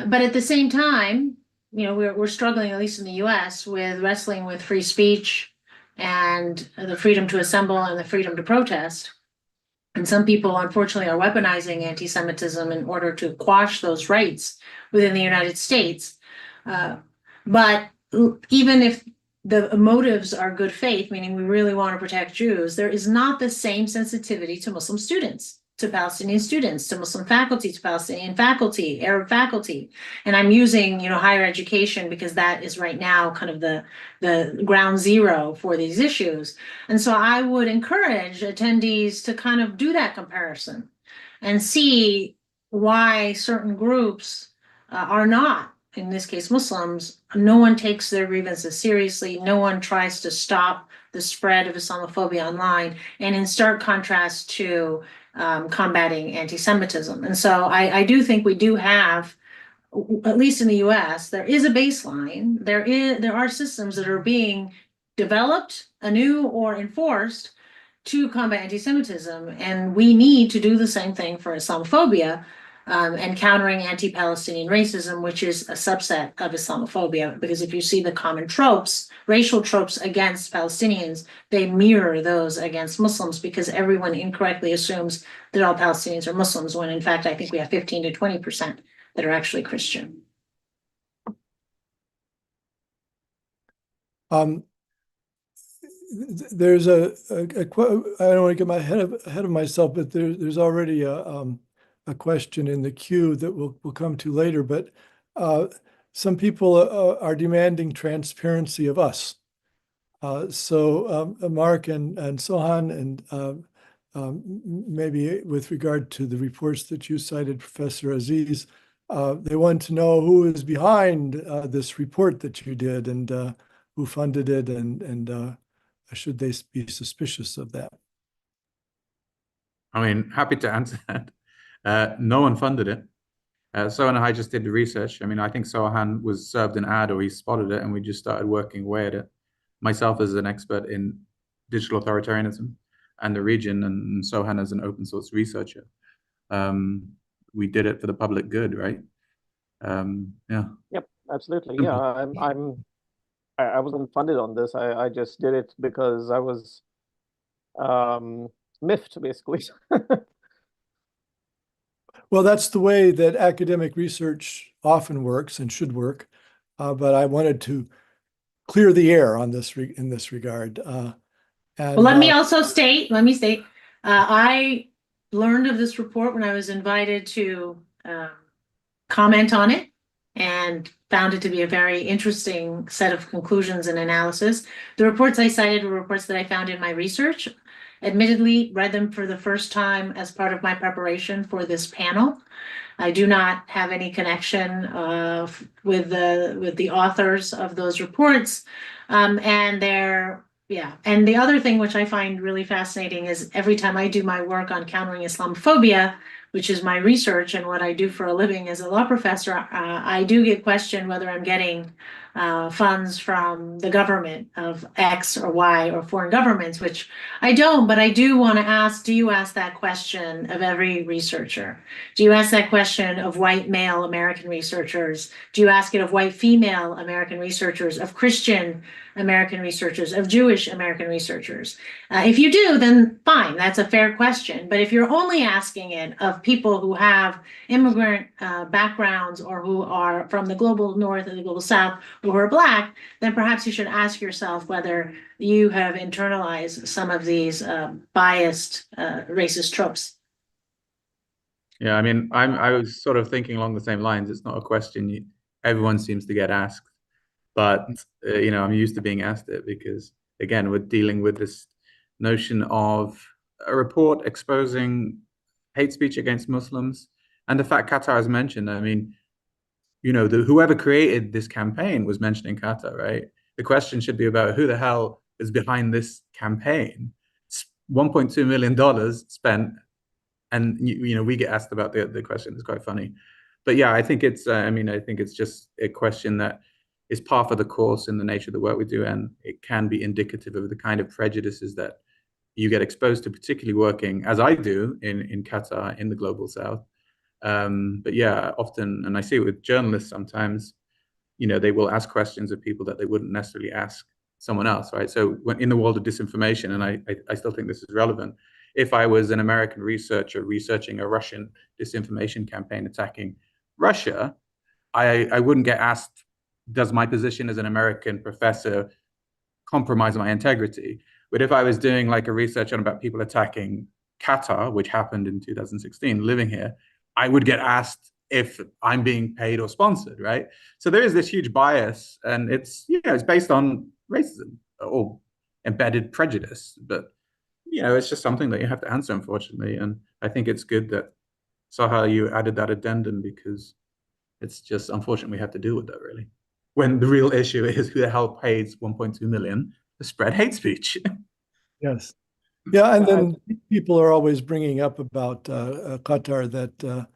But at the same time, we're struggling, at least in the US, with wrestling with free speech and the freedom to assemble and the freedom to protest. And some people, unfortunately, are weaponizing anti-Semitism in order to quash those rights within the United States. But even if the motives are good faith, meaning we really want to protect Jews, there is not the same sensitivity to Muslim students, to Palestinian students, to Muslim faculty, to Palestinian faculty, Arab faculty. And I'm using, higher education because that is right now kind of the ground zero for these issues. And so I would encourage attendees to kind of do that comparison and see why certain groups are not, in this case, Muslims. No one takes their grievances seriously. No one tries to stop the spread of Islamophobia online, and in stark contrast to combating anti-Semitism. And so I do think we do have, at least in the US, there is a baseline. There are systems that are being developed anew or enforced to combat anti-Semitism, and we need to do the same thing for Islamophobia and countering anti-Palestinian racism, which is a subset of Islamophobia. Because if you see the common tropes, racial tropes against Palestinians, they mirror those against Muslims, because everyone incorrectly assumes that all Palestinians are Muslims, when in fact I think we have 15 to 20% that are actually Christian. There's I don't want to get ahead of myself, but there's already a question in the queue that we'll come to later. But some people are demanding transparency of us. So Mark and Sohan, and maybe with regard to the reports that you cited, Professor Aziz, they want to know who is behind this report that you did, and who funded it, and should they be suspicious of that? I mean, happy to answer that. No one funded it. Sohan and I just did the research. I mean, I think Sohan was served an ad, or he spotted it, and we just started working away at it. Myself as an expert in digital authoritarianism and the region, and Sohan as an open source researcher. We did it for the public good, right? Yeah. Yep, absolutely. Yeah, I wasn't funded on this. I just did it because I was miffed, basically. Well, that's the way that academic research often works and should work. But I wanted to clear the air on this in this regard. Well, let me state, I learned of this report when I was invited to comment on it, and found it to be a very interesting set of conclusions and analysis. The reports I cited were reports that I found in my research. Admittedly, read them for the first time as part of my preparation for this panel. I do not have any connection with the authors of those reports, and the other thing which I find really fascinating is every time I do my work on countering Islamophobia, which is my research and what I do for a living as a law professor, I do get questioned whether I'm getting funds from the government of X or Y or foreign governments, which I don't, but I do want to ask, do you ask that question of every researcher? Do you ask that question of white male American researchers? Do you ask it of white female American researchers, of Christian American researchers, of Jewish American researchers? If you do, then fine, that's a fair question. But if you're only asking it of people who have immigrant backgrounds, or who are from the global north or the global south, or who are Black, then perhaps you should ask yourself whether you have internalized some of these biased racist tropes. Yeah, I mean, I was sort of thinking along the same lines. It's not a question everyone seems to get asked, but I'm used to being asked it because, again, we're dealing with this notion of a report exposing hate speech against Muslims, and the fact Qatar has mentioned. I mean, whoever created this campaign was mentioning Qatar, right? The question should be about who the hell is behind this campaign. It's $1.2 million spent, and we get asked about the question. It's quite funny, but yeah, I think it's I think it's just a question that is par for the course in the nature of the work we do, and it can be indicative of the kind of prejudices that you get exposed to, particularly working as I do in Qatar, in the global south. But yeah, often, and I see it with journalists sometimes, they will ask questions of people that they wouldn't necessarily ask someone else, right? So when in the world of disinformation, and I still think this is relevant, if I was an American researcher researching a Russian disinformation campaign attacking Russia, I wouldn't get asked, does my position as an American professor compromise my integrity? But if I was doing like a research on about people attacking Qatar, which happened in 2016, living here, I would get asked if I'm being paid or sponsored, right? So there is this huge bias, and it's it's based on racism or embedded prejudice. But it's just something that you have to answer, unfortunately. And I think it's good that Saha, you added that addendum, because it's just unfortunate we have to deal with that, really. When the real issue is who the hell pays 1.2 million to spread hate speech. Yes. Yeah, and then people are always bringing up about Qatar, that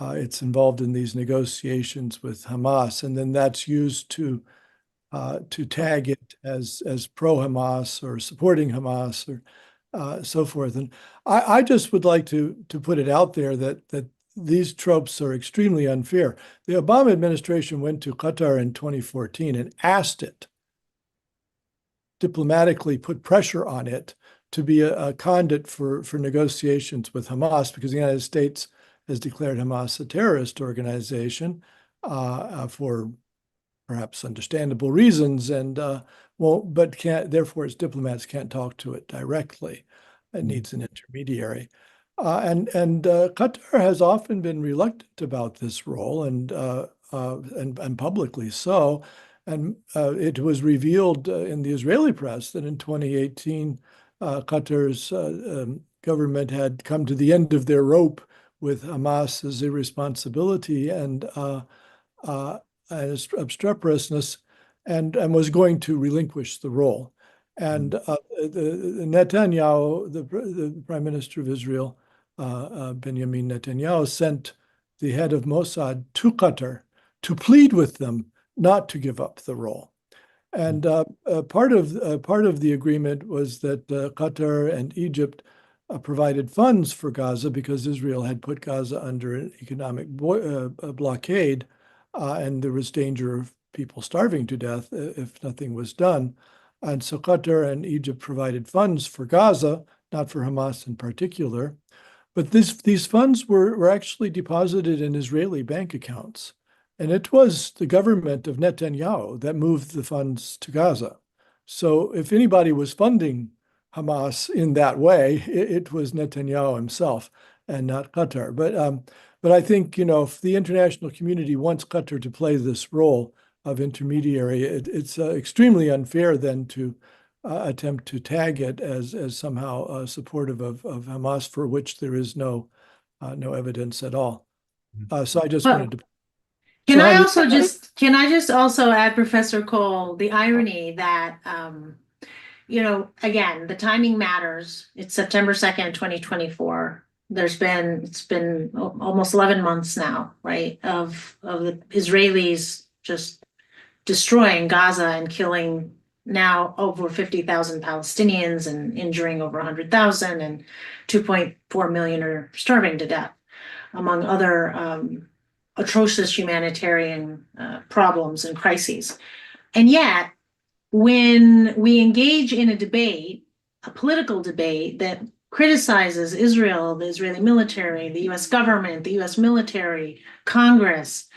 it's involved in these negotiations with Hamas, and then that's used to tag it as pro-Hamas or supporting Hamas or so forth. And I just would like to put it out there that these tropes are extremely unfair. The Obama administration went to Qatar in 2014 and asked it, diplomatically put pressure on it to be a conduit for negotiations with Hamas, because the United States has declared Hamas a terrorist organization for perhaps understandable reasons, and but therefore its diplomats can't talk to it directly. It needs an intermediary. And Qatar has often been reluctant about this role, and publicly so. And it was revealed in the Israeli press that in 2018, Qatar's government had come to the end of their rope with Hamas's irresponsibility and obstreperousness, and was going to relinquish the role. And Netanyahu, the Prime Minister of Israel, Benjamin Netanyahu, sent the head of Mossad to Qatar to plead with them not to give up the role. And part of the agreement was that Qatar and Egypt provided funds for Gaza, because Israel had put Gaza under an economic blockade, and there was danger of people starving to death if nothing was done. And so Qatar and Egypt provided funds for Gaza, not for Hamas in particular. But these funds were actually deposited in Israeli bank accounts. And it was the government of Netanyahu that moved the funds to Gaza. So if anybody was funding Hamas in that way, it was Netanyahu himself and not Qatar. But I think, if the international community wants Qatar to play this role of intermediary, it's extremely unfair then to attempt to tag it as somehow supportive of Hamas, for which there is no evidence at all. So I just wanted to. Can I just also add, Professor Cole, the irony that, again, the timing matters. It's September 2nd, 2024. It's been almost 11 months now, right, of the Israelis just destroying Gaza and killing now over 50,000 Palestinians and injuring over 100,000, and 2.4 million are starving to death, among other atrocious humanitarian problems and crises. And yet, when we engage in a debate, a political debate that criticizes Israel, the Israeli military, the US government, the US military, Congress,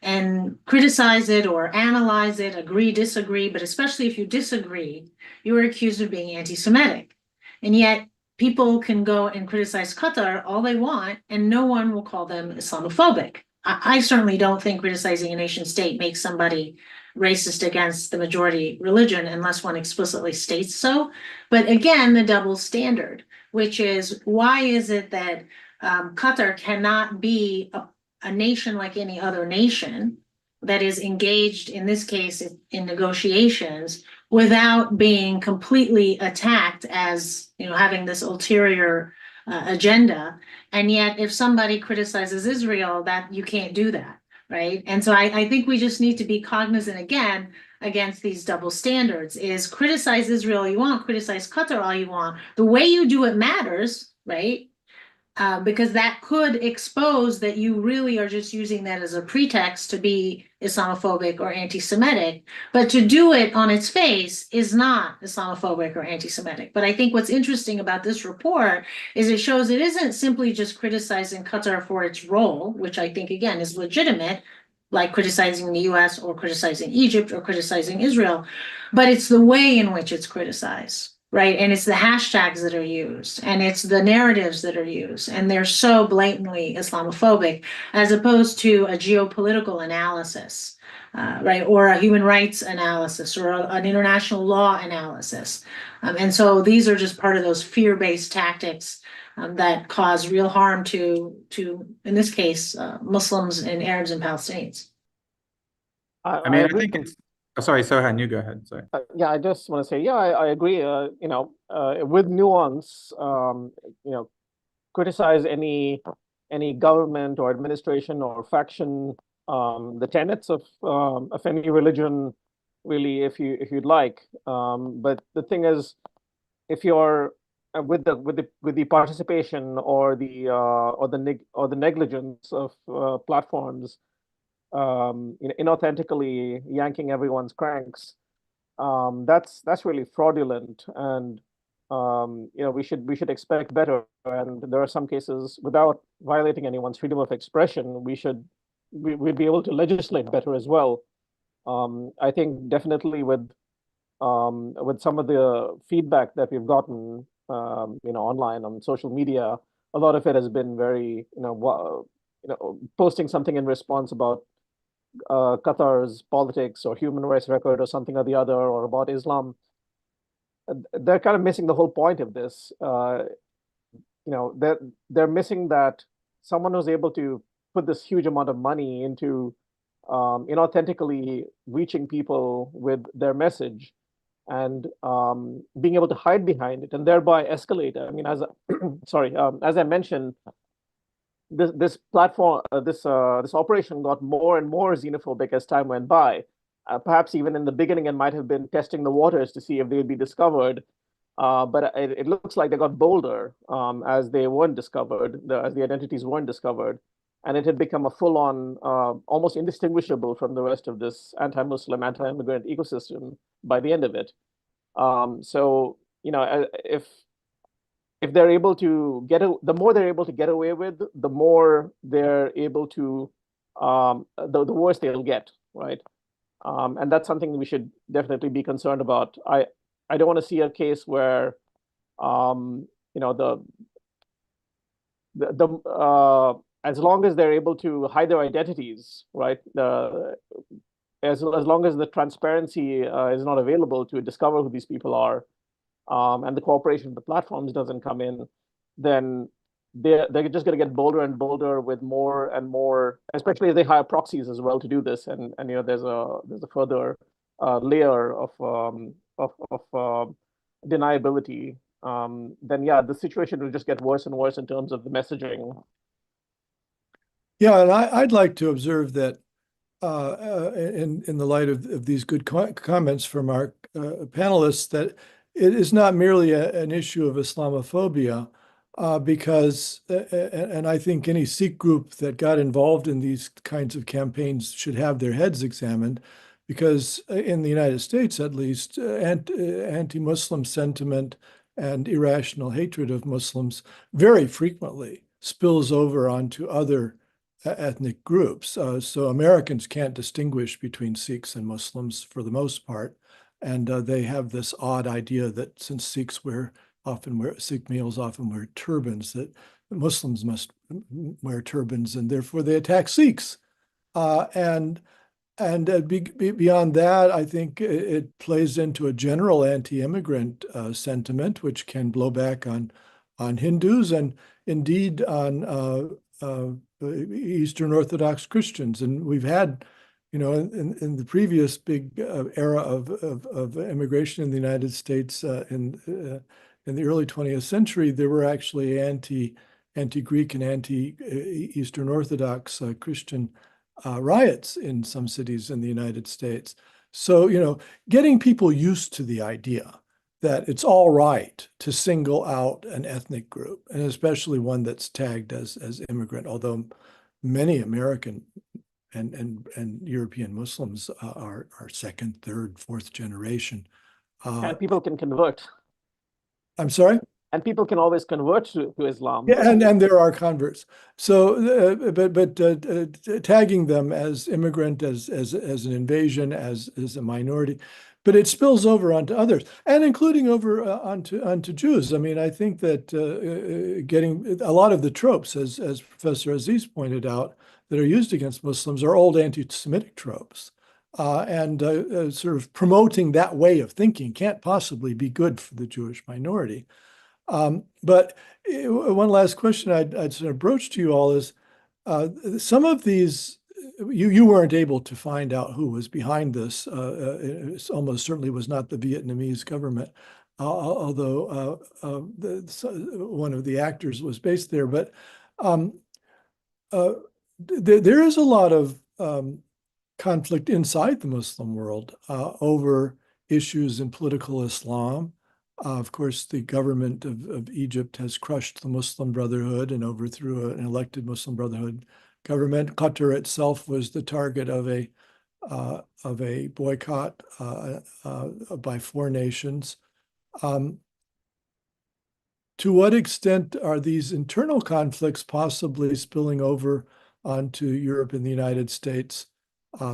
and criticize it or analyze it, agree, disagree, but especially if you disagree, you are accused of being anti-Semitic. And yet, people can go and criticize Qatar all they want, and no one will call them Islamophobic. I certainly don't think criticizing a nation state makes somebody racist against the majority religion unless one explicitly states so. But again, the double standard, which is, why is it that Qatar cannot be a nation like any other nation that is engaged, in this case, in negotiations, without being completely attacked as, having this ulterior agenda? And yet, if somebody criticizes Israel, that you can't do that, right? And so I think we just need to be cognizant again against these double standards. Is criticize Israel all you want, criticize Qatar all you want. The way you do it matters, right? Because that could expose that you really are just using that as a pretext to be Islamophobic or anti-Semitic. But to do it on its face is not Islamophobic or anti-Semitic. But I think what's interesting about this report is it shows it isn't simply just criticizing Qatar for its role, which I think, again, is legitimate, like criticizing the US or criticizing Egypt or criticizing Israel, but it's the way in which it's criticized. right? And it's the hashtags that are used, and it's the narratives that are used, and they're so blatantly Islamophobic, as opposed to a geopolitical analysis, right, or a human rights analysis, or an international law analysis. And so these are just part of those fear-based tactics that cause real harm to in this case, Muslims and Arabs and Palestinians. I mean, I agree. think it's. Oh, sorry, Sohan, you go ahead. Sorry. Yeah, I just want to say, yeah, I agree. With nuance, criticize any government or administration or faction, the tenets of any religion, really, if you'd like. But the thing is, if you're with the participation or the negligence of platforms, inauthentically yanking everyone's cranks, that's really fraudulent, and we should expect better. And there are some cases, without violating anyone's freedom of expression, we'd be able to legislate better as well. I think definitely with some of the feedback that we've gotten, online on social media, a lot of it has been very, posting something in response about Qatar's politics or human rights record or something or the other, or about Islam. They're kind of missing the whole point of this. They're missing that someone was able to put this huge amount of money into inauthentically reaching people with their message, and being able to hide behind it and thereby escalate. I mean, as I mentioned, this platform, this operation got more and more xenophobic as time went by. Perhaps even in the beginning, it might have been testing the waters to see if they would be discovered. But it looks like they got bolder as they weren't discovered, as the identities weren't discovered. And it had become a full-on, almost indistinguishable from the rest of this anti-Muslim, anti-immigrant ecosystem by the end of it. So, if they're able to the more they're able to get away with, the more they're able to, the worse they'll get, right? And that's something we should definitely be concerned about. I don't want to see a case where, as long as they're able to hide their identities, right? As long as the transparency is not available to discover who these people are, and the cooperation of the platforms doesn't come in, then they're just going to get bolder and bolder with more and more, especially if they hire proxies as well to do this. And there's a further layer of deniability. Then yeah, the situation will just get worse and worse in terms of the messaging. Yeah, and I'd like to observe that in the light of these good comments from our panelists, that it is not merely an issue of Islamophobia, because, and I think any Sikh group that got involved in these kinds of campaigns should have their heads examined, because in the United States, at least, anti-Muslim sentiment and irrational hatred of Muslims very frequently spills over onto other ethnic groups. So Americans can't distinguish between Sikhs and Muslims for the most part. And they have this odd idea that since Sikh males often wear turbans, that Muslims must wear turbans, and therefore they attack Sikhs. And beyond that, I think it plays into a general anti-immigrant sentiment, which can blow back on Hindus and indeed on Eastern Orthodox Christians. And we've had, in the previous big era of immigration in the United States in the early 20th century, there were actually anti-Greek and anti-Eastern Orthodox Christian riots in some cities in the United States. So, getting people used to the idea that it's all right to single out an ethnic group, and especially one that's tagged as immigrant, although many American and European Muslims are second, third, fourth generation. And people can convert. I'm sorry? And people can always convert to Islam. Yeah, and there are converts. So, but tagging them as immigrant, as an invasion, as a minority, but it spills over onto others, and including over onto Jews. I mean, I think that getting a lot of the tropes, as Professor Aziz pointed out, that are used against Muslims are old anti-Semitic tropes. And sort of promoting that way of thinking can't possibly be good for the Jewish minority. But one last question I'd sort of broach to you all is, some of these, you weren't able to find out who was behind this. It almost certainly was not the Vietnamese government, although one of the actors was based there. But there is a lot of conflict inside the Muslim world over issues in political Islam. Of course, the government of Egypt has crushed the Muslim Brotherhood and overthrew an elected Muslim Brotherhood government. Qatar itself was the target of a boycott by 4 nations. To what extent are these internal conflicts possibly spilling over onto Europe and the United States,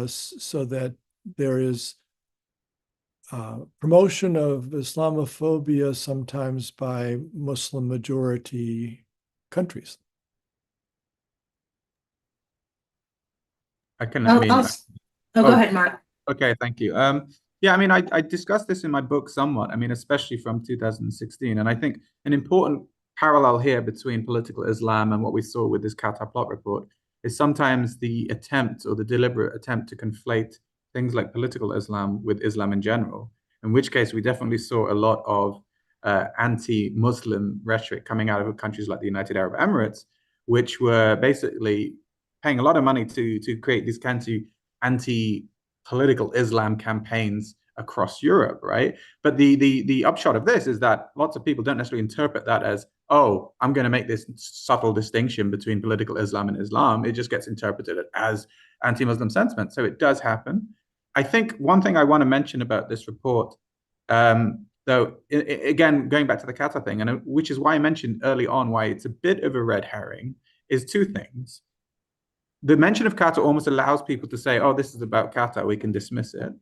so that there is promotion of Islamophobia sometimes by Muslim majority countries? I can, Oh, I mean, go ahead, Mark. okay, thank you. Yeah, I mean, I discussed this in my book somewhat, I mean, especially from 2016. And I think an important parallel here between political Islam and what we saw with this Qatar plot report is sometimes the attempt or the deliberate attempt to conflate things like political Islam with Islam in general, in which case we definitely saw a lot of anti-Muslim rhetoric coming out of countries like the United Arab Emirates, which were basically paying a lot of money to create these kinds of anti-political Islam campaigns across Europe, right? But the upshot of this is that lots of people don't necessarily interpret that as, oh, I'm going to make this subtle distinction between political Islam and Islam. It just gets interpreted as anti-Muslim sentiment. So it does happen. I think one thing I want to mention about this report, though, again, going back to the Qatar thing, and which is why I mentioned early on why it's a bit of a red herring, is 2 things. The mention of Qatar almost allows people to say, oh, this is about Qatar, we can dismiss it.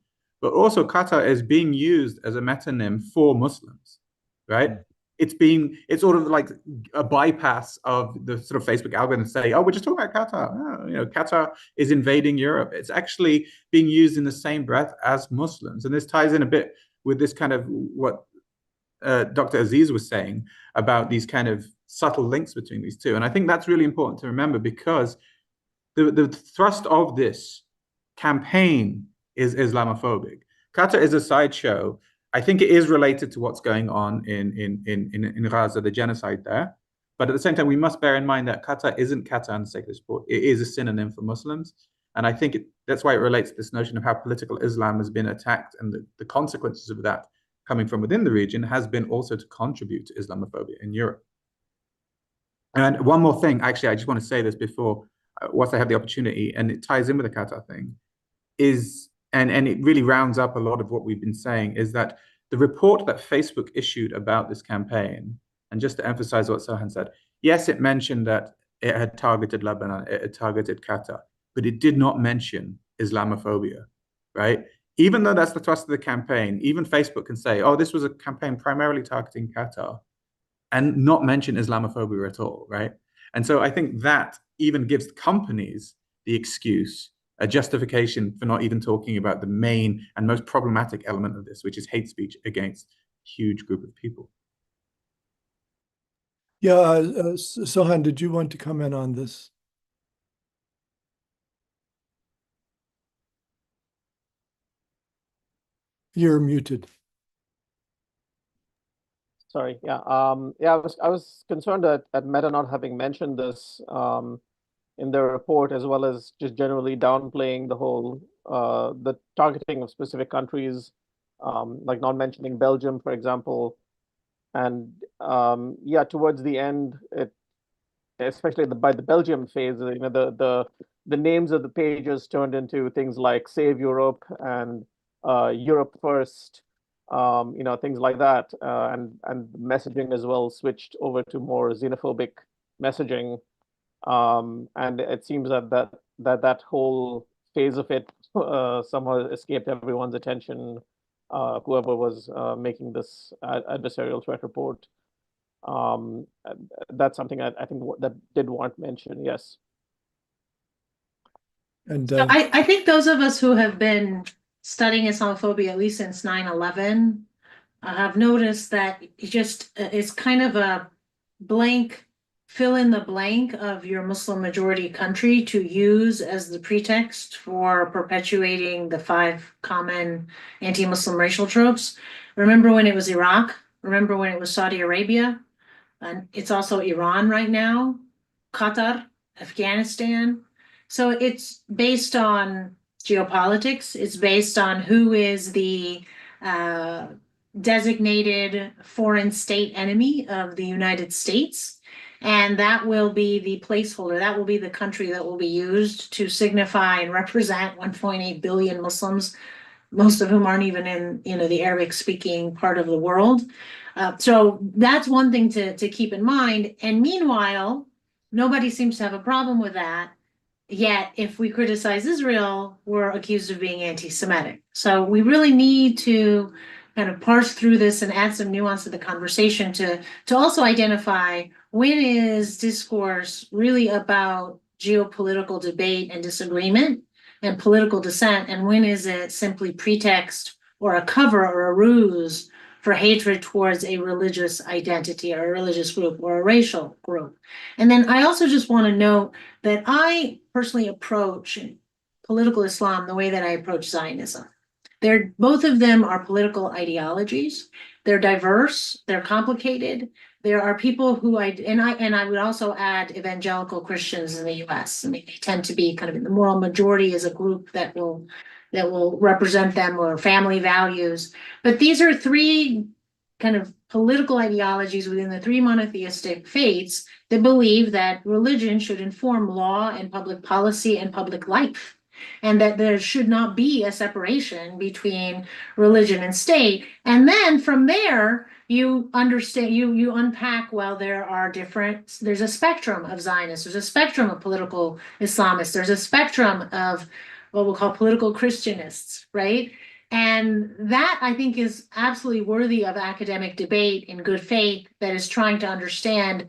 But also Qatar is being used as a metonym for Muslims, right? It's sort of like a bypass of the sort of Facebook algorithm to say, oh, we're just talking about Qatar. Oh, Qatar is invading Europe. It's actually being used in the same breath as Muslims. And this ties in a bit with this kind of what Dr. Aziz was saying about these kind of subtle links between these two. And I think that's really important to remember, because the thrust of this campaign is Islamophobic. Qatar is a sideshow. I think it is related to what's going on in Gaza, the genocide there. But at the same time, we must bear in mind that Qatar isn't Qatar and secular sport. It is a synonym for Muslims. And I think that's why it relates to this notion of how political Islam has been attacked, and the consequences of that coming from within the region has been also to contribute to Islamophobia in Europe. And one more thing, actually, I just want to say this before, once I have the opportunity, and it ties in with the Qatar thing, is, and it really rounds up a lot of what we've been saying, is that the report that Facebook issued about this campaign, and just to emphasize what Sohan said, yes, it mentioned that it had targeted Lebanon, it had targeted Qatar, but it did not mention Islamophobia, right? Even though that's the thrust of the campaign, even Facebook can say, oh, this was a campaign primarily targeting Qatar, and not mention Islamophobia at all, right? And so I think that even gives companies the excuse, a justification for not even talking about the main and most problematic element of this, which is hate speech against a huge group of people. Yeah, Sohan, did you want to comment on this? You're muted. Sorry. Yeah. Yeah. I was concerned at Meta not having mentioned this in their report, as well as just generally downplaying the whole the targeting of specific countries, like not mentioning Belgium, for example. And yeah, towards the end, especially by the Belgium phase, the names of the pages turned into things like Save Europe and Europe First, things like that, and messaging as well switched over to more xenophobic messaging, and it seems that whole phase of it somehow escaped everyone's attention whoever was making this adversarial threat report. That's something I think that did warrant mention, yes. And So I think those of us who have been studying Islamophobia at least since 9/11 have noticed that it's kind of a blank, fill in the blank of your Muslim majority country to use as the pretext for perpetuating the 5 common anti-Muslim racial tropes. Remember when it was Iraq? Remember when it was Saudi Arabia? And it's also Iran right now, Qatar, Afghanistan. So it's based on geopolitics. It's based on who is the designated foreign state enemy of the United States. And that will be the placeholder. That will be the country that will be used to signify and represent 1.8 billion Muslims, most of whom aren't even in, the Arabic speaking part of the world. So that's one thing to keep in mind. And meanwhile, nobody seems to have a problem with that. Yet, if we criticize Israel, we're accused of being anti-Semitic. So we really need to kind of parse through this and add some nuance to the conversation to also identify when is discourse really about geopolitical debate and disagreement and political dissent, and when is it simply pretext or a cover or a ruse for hatred towards a religious identity or a religious group or a racial group. And then I also just want to note that I personally approach political Islam the way that I approach Zionism. Both of them are political ideologies. They're diverse, they're complicated. There are people who I would also add evangelical Christians in the US. I mean, they tend to be kind of in the moral majority as a group that will represent them, or family values. But these are 3 kind of political ideologies within the 3 monotheistic faiths that believe that religion should inform law and public policy and public life, and that there should not be a separation between religion and state. And then from there, you understand, you unpack, well, there's a spectrum of Zionists, there's a spectrum of political Islamists, there's a spectrum of what we'll call political Christianists, right? And that, I think, is absolutely worthy of academic debate in good faith, that is trying to understand,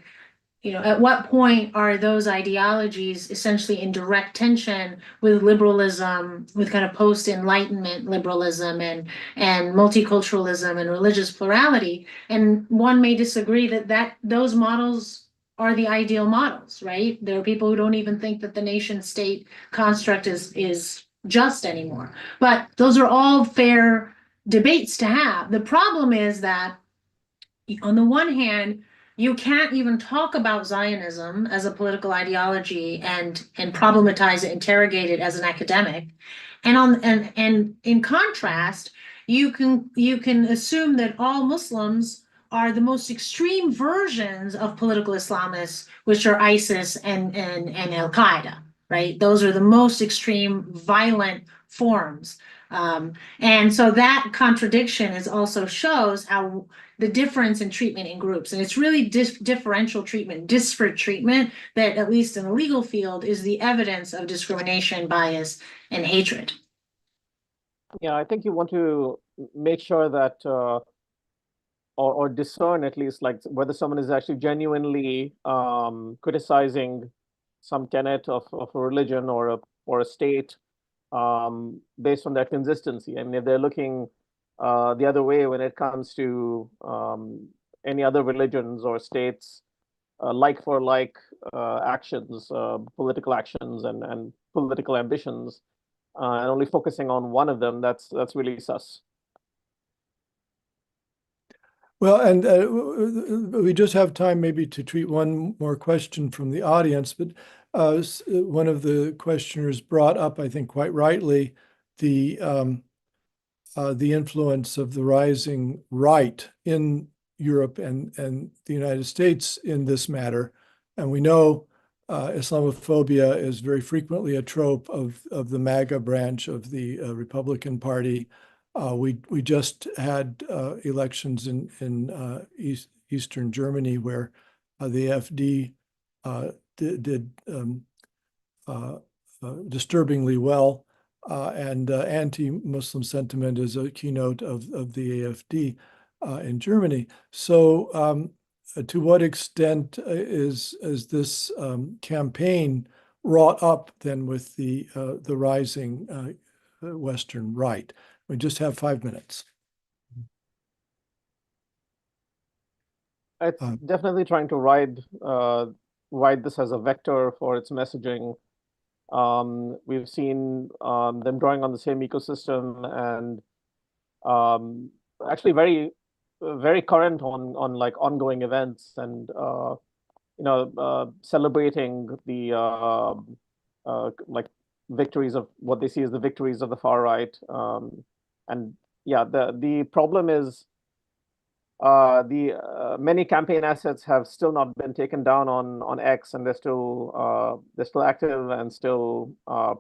at what point are those ideologies essentially in direct tension with liberalism, with kind of post-Enlightenment liberalism and multiculturalism and religious plurality. And one may disagree that those models are the ideal models, right? There are people who don't even think that the nation state construct is just anymore. But those are all fair debates to have. The problem is that on the one hand, you can't even talk about Zionism as a political ideology and problematize it, interrogate it as an academic. And in contrast, you can assume that all Muslims are the most extreme versions of political Islamists, which are ISIS and Al-Qaeda, right? Those are the most extreme violent forms. And so that contradiction also shows how the difference in treatment in groups. And it's really differential treatment, disparate treatment, that at least in the legal field is the evidence of discrimination, bias, and hatred. Yeah, I think you want to make sure that, or discern at least, like whether someone is actually genuinely criticizing some tenet of a religion or a state based on their consistency. I mean, if they're looking the other way when it comes to any other religions or states, like for like actions, political actions and political ambitions, and only focusing on one of them, that's really sus. well, and we just have time maybe to treat one more question from the audience, but one of the questioners brought up, I think quite rightly, the influence of the rising right in Europe and the United States in this matter. And we know Islamophobia is very frequently a trope of the MAGA branch of the Republican Party. We just had elections in Eastern Germany where the AfD did disturbingly well. and anti-Muslim sentiment is a keynote of the AfD in Germany. So to what extent is this campaign wrought up then with the rising Western right? We just have 5 minutes. It's definitely trying to ride this as a vector for its messaging. We've seen them drawing on the same ecosystem and actually very current on like ongoing events and celebrating the like victories of what they see as the victories of the far right. And yeah, the problem is the many campaign assets have still not been taken down on X, and they're still active and still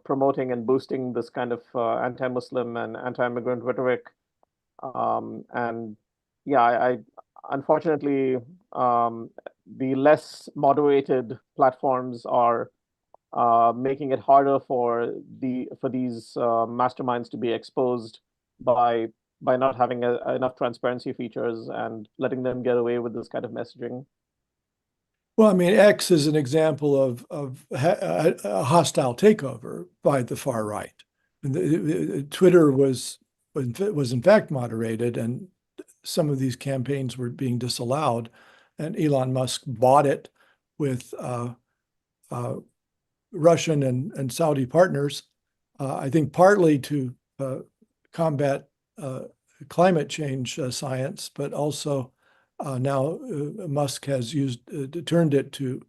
promoting and boosting this kind of anti-Muslim and anti-immigrant rhetoric. And yeah, I unfortunately the less moderated platforms are making it harder for these masterminds to be exposed by not having enough transparency features and letting them get away with this kind of messaging. Well, I mean, X is an example of a hostile takeover by the far right. And Twitter was in fact moderated, and some of these campaigns were being disallowed, and Elon Musk bought it with Russian and Saudi partners, I think partly to combat climate change science, but also now Musk has turned it to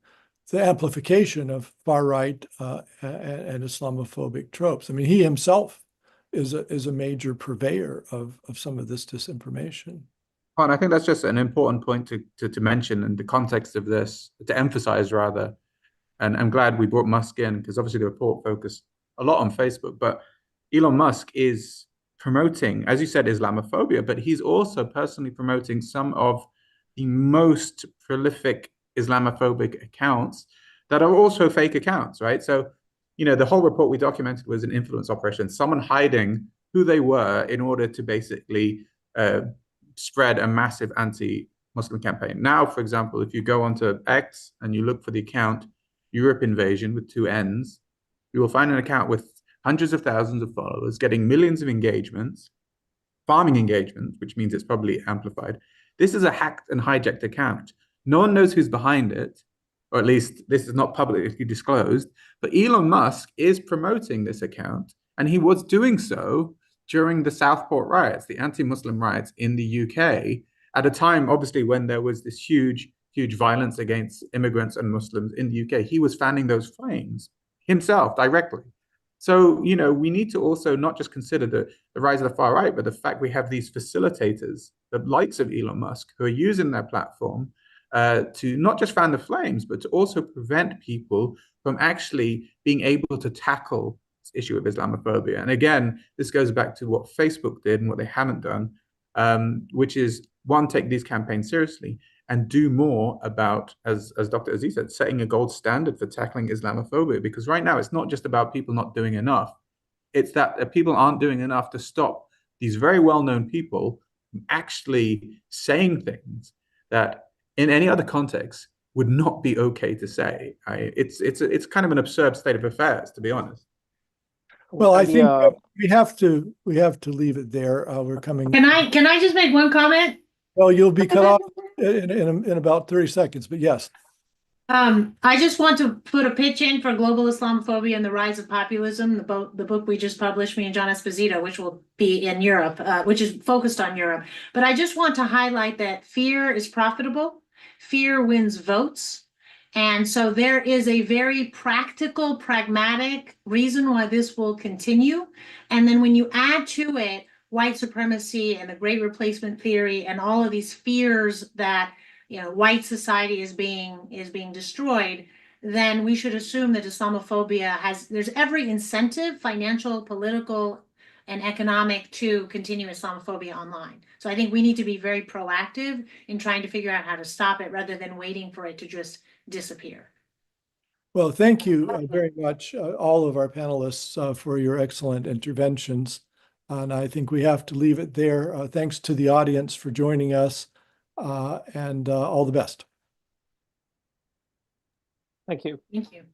the amplification of far right and Islamophobic tropes. I mean, he himself is a major purveyor of some of this disinformation. And I think that's just an important point to mention in the context of this, to emphasize rather. And I'm glad we brought Musk in because obviously the report focused a lot on Facebook, but Elon Musk is promoting, as you said, Islamophobia, but he's also personally promoting some of the most prolific Islamophobic accounts that are also fake accounts, right? So, the whole report we documented was an influence operation, someone hiding who they were in order to basically spread a massive anti-Muslim campaign. Now, for example, if you go onto X and you look for the account Europe Invasion with 2 N's, you will find an account with hundreds of thousands of followers, getting millions of engagements, farming engagements, which means it's probably amplified. This is a hacked and hijacked account. No one knows who's behind it, or at least this is not publicly disclosed, but Elon Musk is promoting this account, and he was doing so during the Southport riots, the anti-Muslim riots in the UK, at a time, obviously, when there was this huge violence against immigrants and Muslims in the UK. He was fanning those flames himself directly. So, we need to also not just consider the rise of the far right, but the fact we have these facilitators, the likes of Elon Musk, who are using their platform to not just fan the flames, but to also prevent people from actually being able to tackle this issue of Islamophobia. And again, this goes back to what Facebook did and what they haven't done, which is, one, take these campaigns seriously, and do more about, as Dr. Aziz said, setting a gold standard for tackling Islamophobia. Because right now, it's not just about people not doing enough. It's that people aren't doing enough to stop these very well-known people from actually saying things that in any other context would not be okay to say. It's kind of an absurd state of affairs, to be honest. Well, I think we have to leave it there. We're coming. Can I just make one comment? Well, you'll be cut off in about 30 seconds, but yes. I just want to put a pitch in for Global Islamophobia and the Rise of Populism, the book we just published, me and John Esposito, which will be in Europe, which is focused on Europe. But I just want to highlight that fear is profitable. Fear wins votes. And so there is a very practical, pragmatic reason why this will continue. And then when you add to it white supremacy and the Great Replacement theory and all of these fears that white society is being destroyed, then we should assume that Islamophobia there's every incentive, financial, political, and economic, to continue Islamophobia online. So I think we need to be very proactive in trying to figure out how to stop it rather than waiting for it to just disappear. Well, thank you very much, all of our panelists, for your excellent interventions. And I think we have to leave it there. Thanks to the audience for joining us, and all the best. Thank you. Thank you.